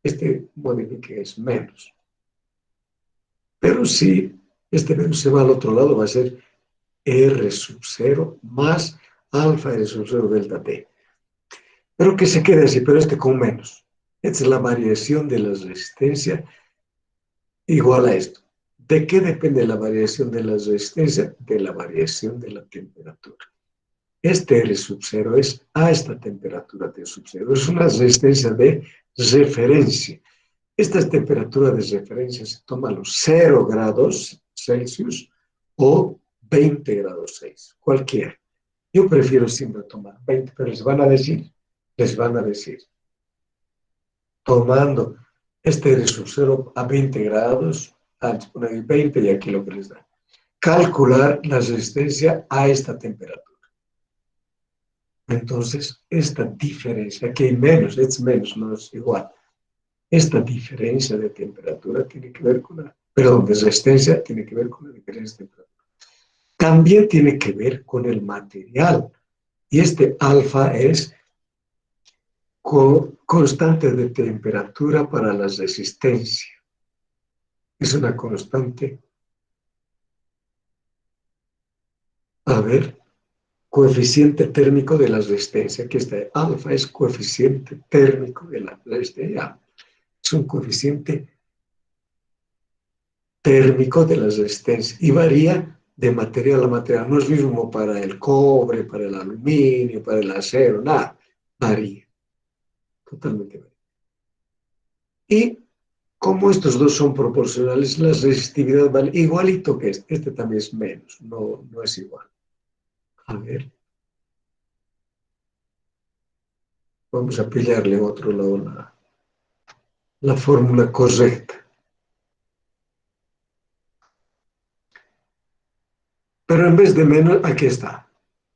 Este modifique es menos. Pero si este menos se va al otro lado, va a ser R sub 0 más alfa R sub 0 delta T. Pero que se quede así, pero este con menos. Esta es la variación de la resistencia igual a esto. ¿De qué depende la variación de la resistencia? De la variación de la temperatura. Este R sub 0 es a esta temperatura T sub 0. Es una resistencia de referencia. Esta temperatura de referencia se toma a los 0 grados Celsius o 20 grados Celsius, cualquiera. Yo prefiero siempre tomar 20, pero les van a decir, tomando este R sub 0 a 20 grados, antes poner 20 y aquí lo que les da. Calcular la resistencia a esta temperatura. Entonces, esta diferencia, que hay menos, es menos, no es igual. Esta diferencia de temperatura tiene que ver con de resistencia tiene que ver con la diferencia de temperatura. También tiene que ver con el material. Y este alfa es constante de temperatura para la resistencia. Es una constante. A ver, coeficiente térmico de la resistencia. Aquí está, alfa es coeficiente térmico de la resistencia. Es un coeficiente térmico de la resistencia y varía de material a material. No es mismo para el cobre, para el aluminio, para el acero, nada. Varía. Totalmente varía. Y como estos dos son proporcionales, la resistividad vale igualito que este. Este también es menos, no es igual. A ver. Vamos a pillarle en otro lado la fórmula correcta. Pero en vez de menos, aquí está.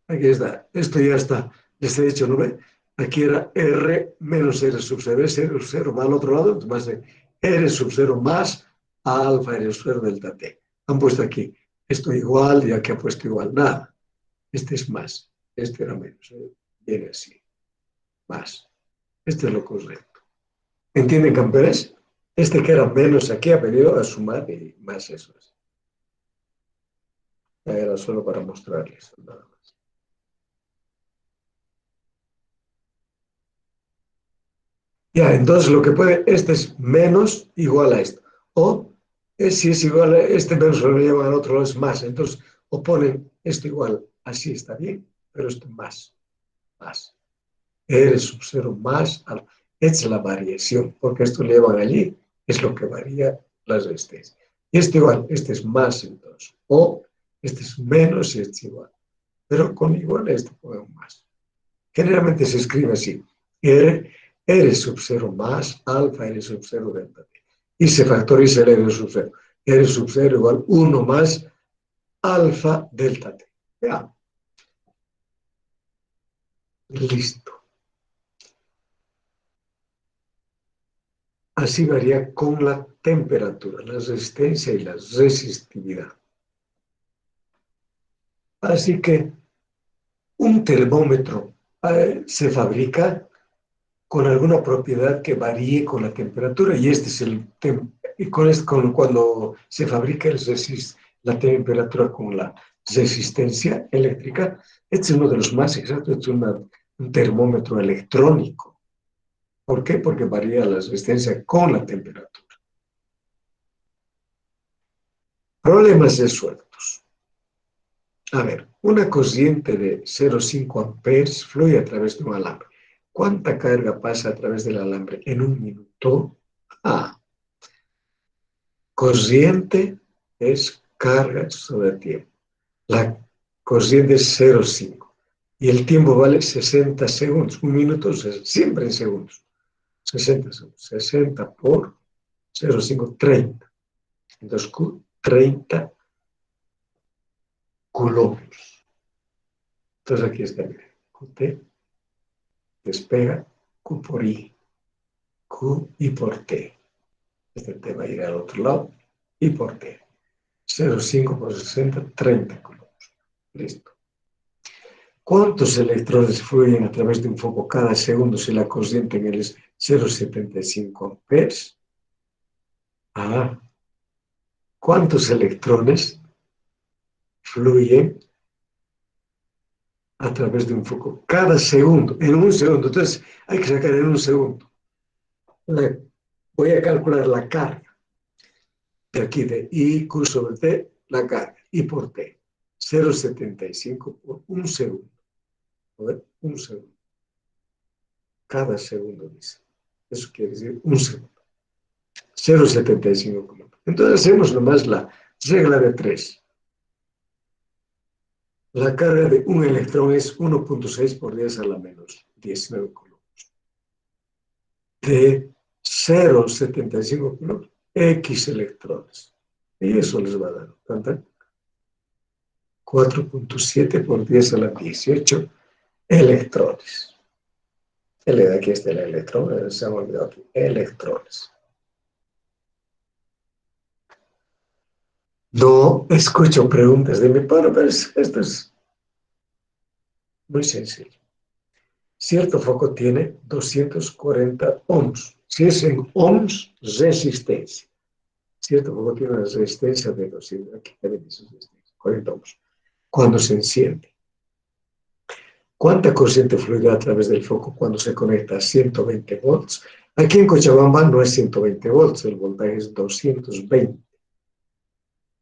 Aquí está. Esto ya está. Les he dicho, ¿no ve? Aquí era R menos R sub 0. Es R sub 0 va al otro lado, entonces va a ser R sub 0 más alfa R sub 0 delta T. Han puesto aquí esto igual y aquí ha puesto igual. Nada. Este es más. Este era menos. Viene así. Más. Este es lo correcto. ¿Entienden, campeones? Este que era menos aquí ha venido a sumar y más eso es. Era solo para mostrarles, nada más. Ya, entonces lo que puede, este es menos igual a esto. O si es igual a este menos lo llevan al otro lado es más. Entonces, o ponen esto igual, así está bien, pero esto más. R sub 0 más, es la variación, porque esto le llevan allí, es lo que varía la resistencia. Y este igual, este es más entonces. O este es menos y este es igual. Pero con igual a este podemos más. Generalmente se escribe así. R sub 0 más alfa R sub 0 delta T. Y se factoriza el R sub 0. R sub 0 igual 1 más alfa delta T. Ya. Listo. Así varía con la temperatura, la resistencia y la resistividad. Así que un termómetro se fabrica con alguna propiedad que varíe con la temperatura y este es cuando se fabrica la temperatura con la resistencia eléctrica, este es uno de los más exactos, es un termómetro electrónico. ¿Por qué? Porque varía la resistencia con la temperatura. Problemas resueltos. A ver, una corriente de 0,5 amperes fluye a través de un alambre. ¿Cuánta carga pasa a través del alambre en un minuto? Corriente es carga sobre tiempo. La corriente es 0,5 y el tiempo vale 60 segundos. Un minuto siempre en segundos. 60 segundos. 60 por 0,5, 30. Entonces, 30 coulombs. Entonces aquí está, miren. QT despega Q por I. Q y por T. Este T va a ir al otro lado. I por T. 0,5 por 60, 30 coulombs. Listo. ¿Cuántos electrones fluyen a través de un foco cada segundo si la corriente en él es 0,75 amperes? Ah, ¿cuántos electrones fluyen a través de un foco cada segundo? En un segundo. Entonces, hay que sacar en un segundo. Voy a calcular la carga de aquí de I, Q sobre T, la carga, I por T. 0,75 por un segundo. A ver, un segundo. Cada segundo, dice. Eso quiere decir un segundo. 0,75. Entonces hacemos nomás la regla de 3. La carga de un electrón es 1.6 por 10 a la menos 19 coulombs. De 0,75 coulombs, X electrones. Y eso les va a dar, ¿cuánto? 4.7 por 10 a la 18 electrones. Aquí está el electrón, se ha olvidado aquí, electrones. No escucho preguntas de mi padre, pero esto es muy sencillo. Cierto foco tiene 240 ohms. Si es en ohms, resistencia. Cierto foco tiene una resistencia de 200, aquí también dice resistencia, 40 ohms. Cuando se enciende. ¿Cuánta corriente fluirá a través del foco cuando se conecta a 120 volts? Aquí en Cochabamba no es 120 volts, el voltaje es 220.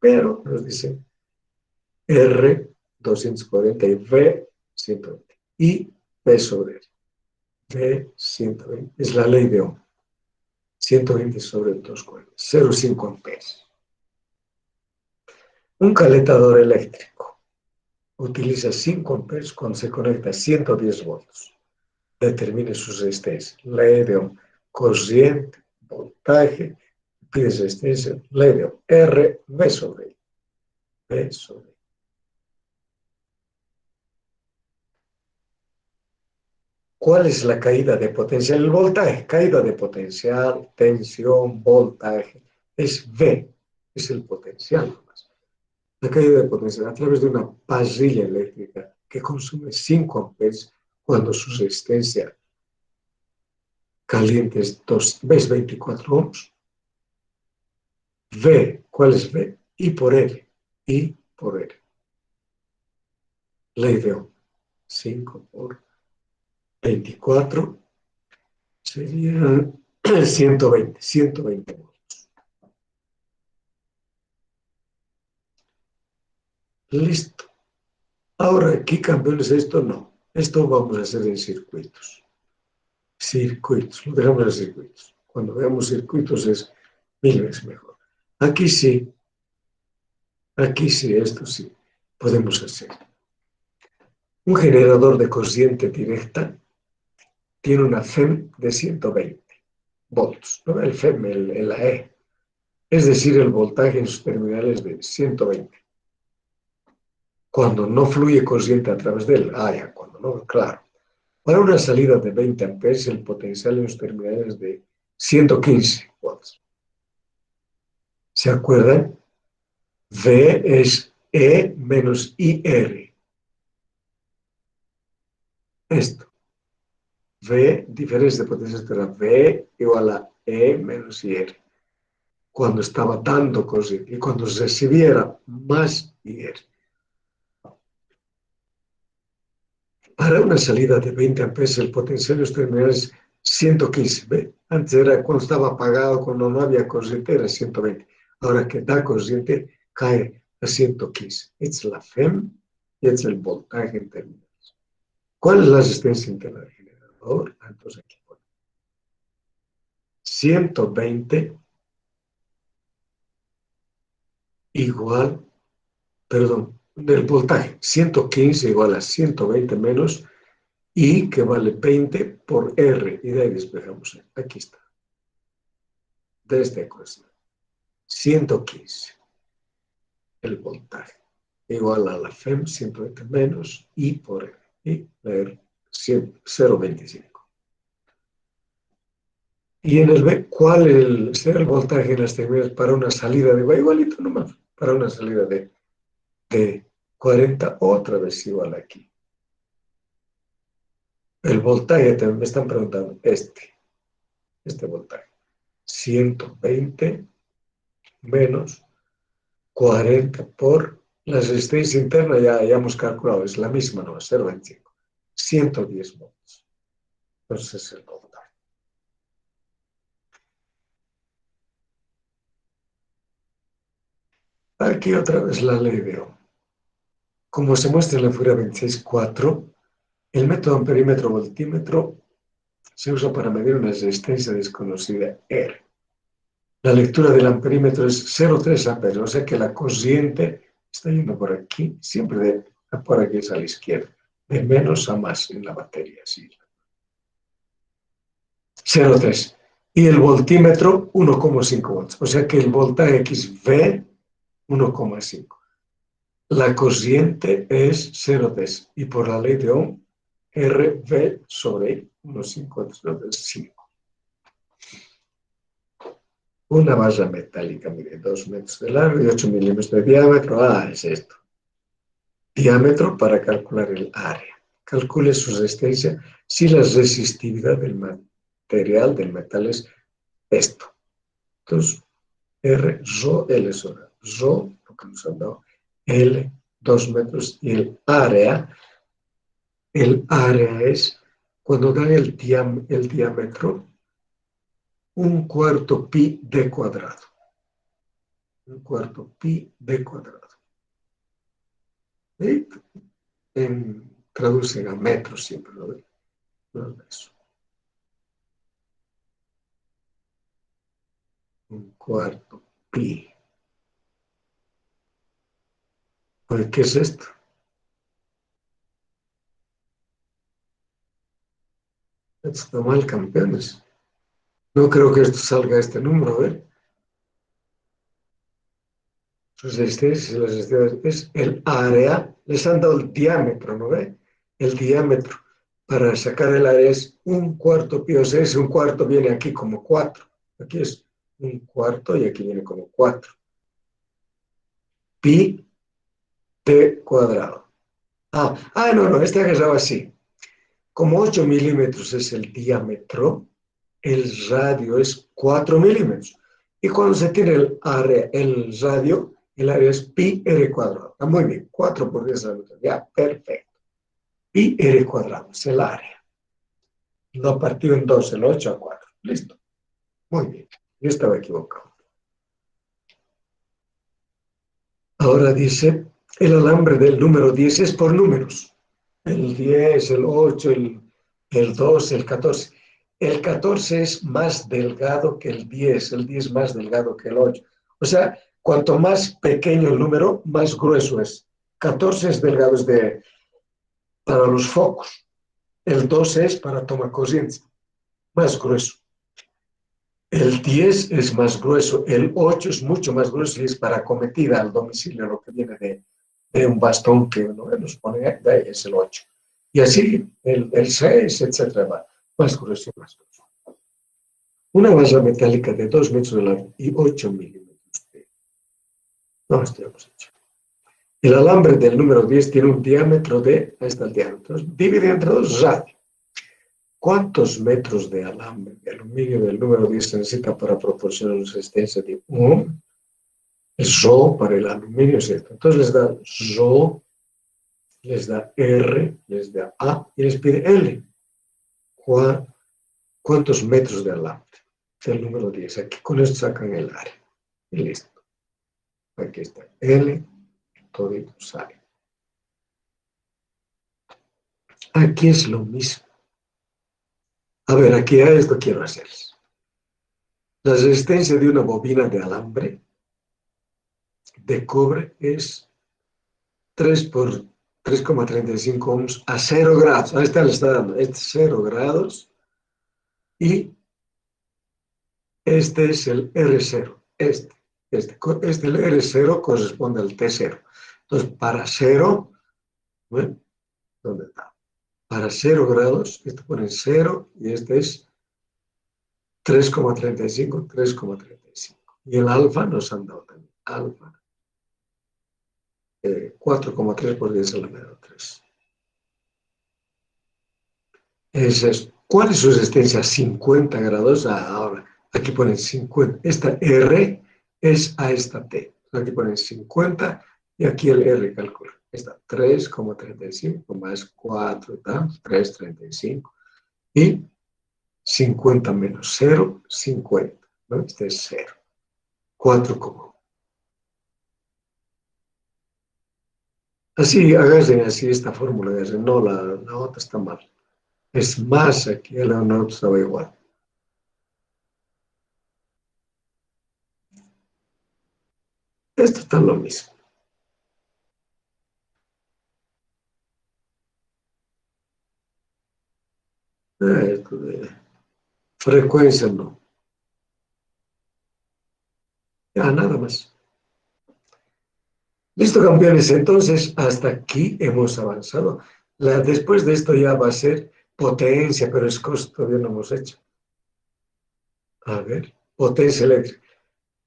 Pero nos dice R 240 y V 120. Y P sobre R. V 120. Es la ley de Ohm. 120 sobre 240. 0,5 amperes. Un calentador eléctrico utiliza 5 amperes cuando se conecta a 110 volts. Determine su resistencia. Ley de Ohm. Corriente, voltaje, pide resistencia. Ley de Ohm. R, V sobre I. V sobre I. ¿Cuál es la caída de potencial? El voltaje, caída de potencial, tensión, voltaje, es V, es el potencial nomás. La caída de potencial a través de una parrilla eléctrica que consume 5 amperes cuando su resistencia caliente es 24 ohms. V, ¿cuál es V? I por R, I por R. Ley de Ohm, 5 por 24 sería 120 volts. Listo. Ahora, aquí, campeones, esto no. Esto vamos a hacer en circuitos. Circuitos, lo dejamos en circuitos. Cuando veamos circuitos es 1000 veces mejor. Aquí sí, esto sí, podemos hacer. Un generador de corriente directa tiene una FEM de 120 volts, ¿no? El FEM, la E. Es decir, el voltaje en sus terminales de 120. Cuando no fluye corriente a través de él, ya, cuando no, claro. Para una salida de 20 amperes, el potencial en los terminales es de 115 watts. ¿Se acuerdan? V es E menos IR. Esto. V, diferencia de potencial era V igual a E menos IR. Cuando estaba dando corriente y cuando recibiera más IR. Para una salida de 20 amperes, el potencial en los terminales es 115. ¿Ve? Antes era cuando estaba apagado, cuando no había corriente, era 120. Ahora que da corriente, cae a 115. Es la FEM y es el voltaje en terminales. ¿Cuál es la resistencia interna del generador? Entonces aquí pone 120 igual, perdón, del voltaje, 115 igual a 120 menos I, que vale 20 por R, y de ahí despejamos. Aquí está. De esta ecuación. 115. El voltaje. Igual a la FEM, 120 menos I por R. Y la R, 0,25. Y en el B, ¿cuál será el voltaje en las terminales para una salida de igualito nomás? Para una salida de 40, otra vez igual aquí. El voltaje, también me están preguntando, este voltaje. 120 menos 40 por la resistencia interna, ya hemos calculado, es la misma, no va a ser 25. 110 volts. Entonces es el voltaje. Aquí otra vez la ley de Ohm. Como se muestra en la figura 26.4, el método amperímetro-voltímetro se usa para medir una resistencia desconocida R. La lectura del amperímetro es 0,3 amperes, o sea que la corriente está yendo por aquí, siempre por aquí es a la izquierda, de menos a más en la batería. Sí. 0,3. Y el voltímetro, 1,5 volts, o sea que el voltaje XV, 1,5. La corriente es 0,3 y por la ley de Ohm, RV sobre I, 1,5. Una barra metálica mide 2 metros de largo y 8 milímetros de diámetro. Es esto. Diámetro para calcular el área. Calcule su resistencia si la resistividad del material del metal es esto. Entonces, R, Rho, L sobre Rho, lo que nos han dado, L, 2 metros, y el área es, cuando dan el diámetro, 1/4 pi d cuadrado. 1/4 pi d cuadrado. ¿Sí? Traducen a metros siempre, ¿no? Eso. 1/4 pi. Pues, ¿qué es esto? Esto está mal, campeones. No creo que esto salga este número, ¿eh? Sus resistencias y las resistencias es el área. Les han dado el diámetro, ¿no ve? El diámetro. Para sacar el área es 1/4 pi, o sea, ese 1/4 viene aquí como 4. Aquí es 1/4 y aquí viene como 4. Pi t cuadrado. No, este agarraba así. Como 8 milímetros es el diámetro, el radio es 4 milímetros. Y cuando se tiene el radio, el área es pi r cuadrado. Está muy bien, 4 por 10 a la mitad. Ya, perfecto. Pi r cuadrado es el área. Lo partido en 2, el 8/4. Listo. Muy bien. Yo estaba equivocado. Ahora dice, el alambre del número 10 es por números. El 10, el 8, el 12, el 14. El 14 es más delgado que el 10 más delgado que el 8. O sea, cuanto más pequeño el número, más grueso es. 14 es delgado, para los focos. El 12 es para tomar corriente, más grueso. El 10 es más grueso, el 8 es mucho más grueso y es para acometida al domicilio, lo que viene de un bastón que uno nos pone de ahí, es el 8. Y así el 6, etcétera, va más grueso y más grueso. Una barra metálica de 2 metros de largo y 8 milímetros de... No, esto ya hemos hecho. El alambre del número 10 tiene un diámetro de... Ahí está el diámetro. Divide entre 2 radio. ¿Cuántos metros de alambre de aluminio del número 10 se necesita para proporcionar una resistencia de Ohm? Es Rho para el aluminio, es esto. Entonces les da Rho, les da R, les da A y les pide L. ¿Cuántos metros de alambre? El número 10. Aquí con esto sacan el área. Y listo. Aquí está L, todo sale. Aquí es lo mismo. A ver, aquí a esto quiero hacerles. La resistencia de una bobina de alambre de cobre es 3 por 3,35 ohms a 0 grados. Ahí está, le está dando. Este es 0 grados. Y este es el R0. Este el R0 corresponde al T0. Entonces, para 0, ¿ven? ¿Dónde está? Para 0 grados, este pone 0 y este es 3,35, 3,35. Y el alfa nos han dado también. Alfa, 4,3 por 10 a la menos 3. ¿Cuál es su resistencia? 50 grados. Ahora, aquí ponen 50. Esta R es a esta T. Aquí ponen 50 y aquí el R calcula. Está 3,35 más 4, 3,35. Y 50 menos 0, 50. ¿No? Este es 0. 4,1. Así, agarren así esta fórmula. Agarren. No, la otra está mal. Es más aquí, la otra estaba igual. Esto está lo mismo. Esto de frecuencia no. Ya, nada más. Listo, campeones. Entonces, hasta aquí hemos avanzado. Después de esto ya va a ser potencia, pero es costo, todavía no hemos hecho. A ver, potencia eléctrica.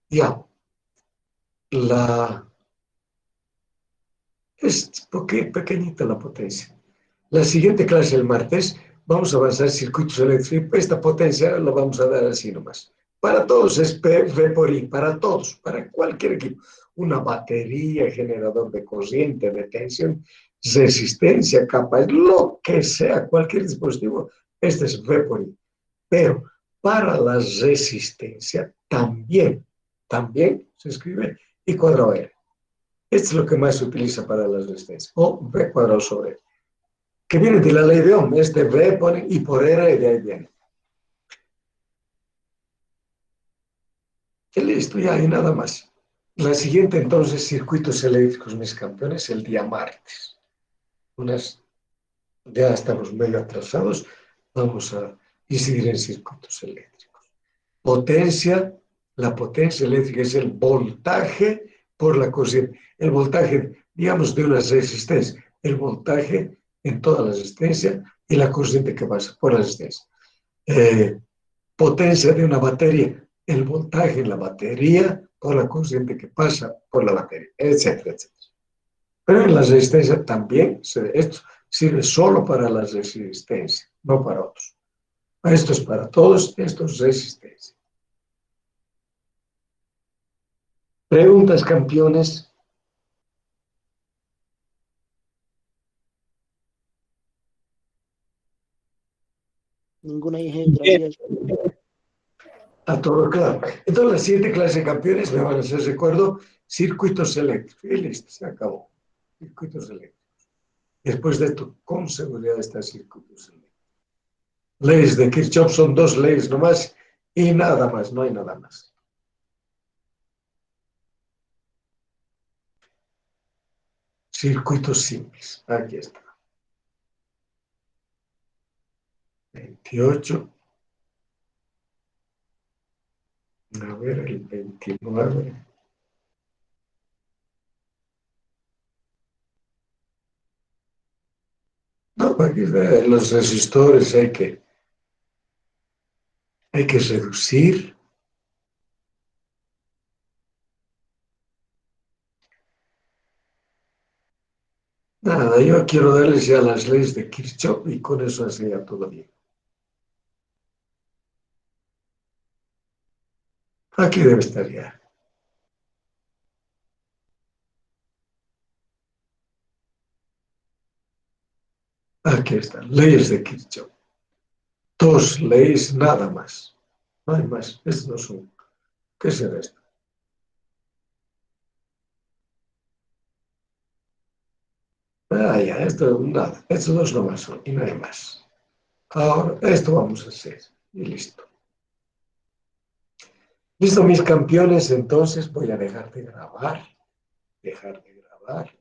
Ya, es pequeñita la potencia. La siguiente clase, el martes, vamos a avanzar circuitos eléctricos. Esta potencia la vamos a dar así nomás. Para todos es V por I, para todos, para cualquier equipo. Una batería, generador de corriente, de tensión, resistencia, capa, lo que sea, cualquier dispositivo, este es V por I. Pero para la resistencia también se escribe I cuadrado R. Esto es lo que más se utiliza para la resistencia, o V cuadrado sobre R, que viene de la ley de Ohm. Este V pone I por R, de ahí viene. Y listo, ya, y nada más. La siguiente, entonces, circuitos eléctricos, mis campeones, el día martes. Ya estamos medio atrasados, vamos a incidir en circuitos eléctricos. Potencia, la potencia eléctrica es el voltaje por la corriente. El voltaje, digamos, de una resistencia. El voltaje en toda la resistencia y la corriente que pasa por la resistencia. Potencia de una batería, el voltaje en la batería por la corriente que pasa por la batería, etcétera, etcétera. Pero en la resistencia también, esto sirve solo para la resistencia, no para otros. Esto es para todos, esto es resistencia. Preguntas, campeones. Ninguna hija, gracias. A todo claro. Entonces, la siguiente clase de campeones me van a hacer recuerdo circuitos eléctricos. Y listo, se acabó. Circuitos eléctricos. Después de esto, con seguridad están circuitos eléctricos. Leyes de Kirchhoff son 2 leyes nomás y nada más, no hay nada más. Circuitos simples. Aquí está. 28. A ver, el 29. No, aquí los resistores hay que reducir. Nada, yo quiero darles ya las leyes de Kirchhoff y con eso así ya todo bien. Aquí debe estar ya. Aquí están, leyes de Kirchhoff. 2 leyes, nada más. No hay más. Estos no son. ¿Qué será esto? Ya, esto nada. Estos 2 nomás son y no hay más. Ahora, esto vamos a hacer. Y listo. Listo, mis campeones, entonces voy a dejar de grabar. Dejar de grabar.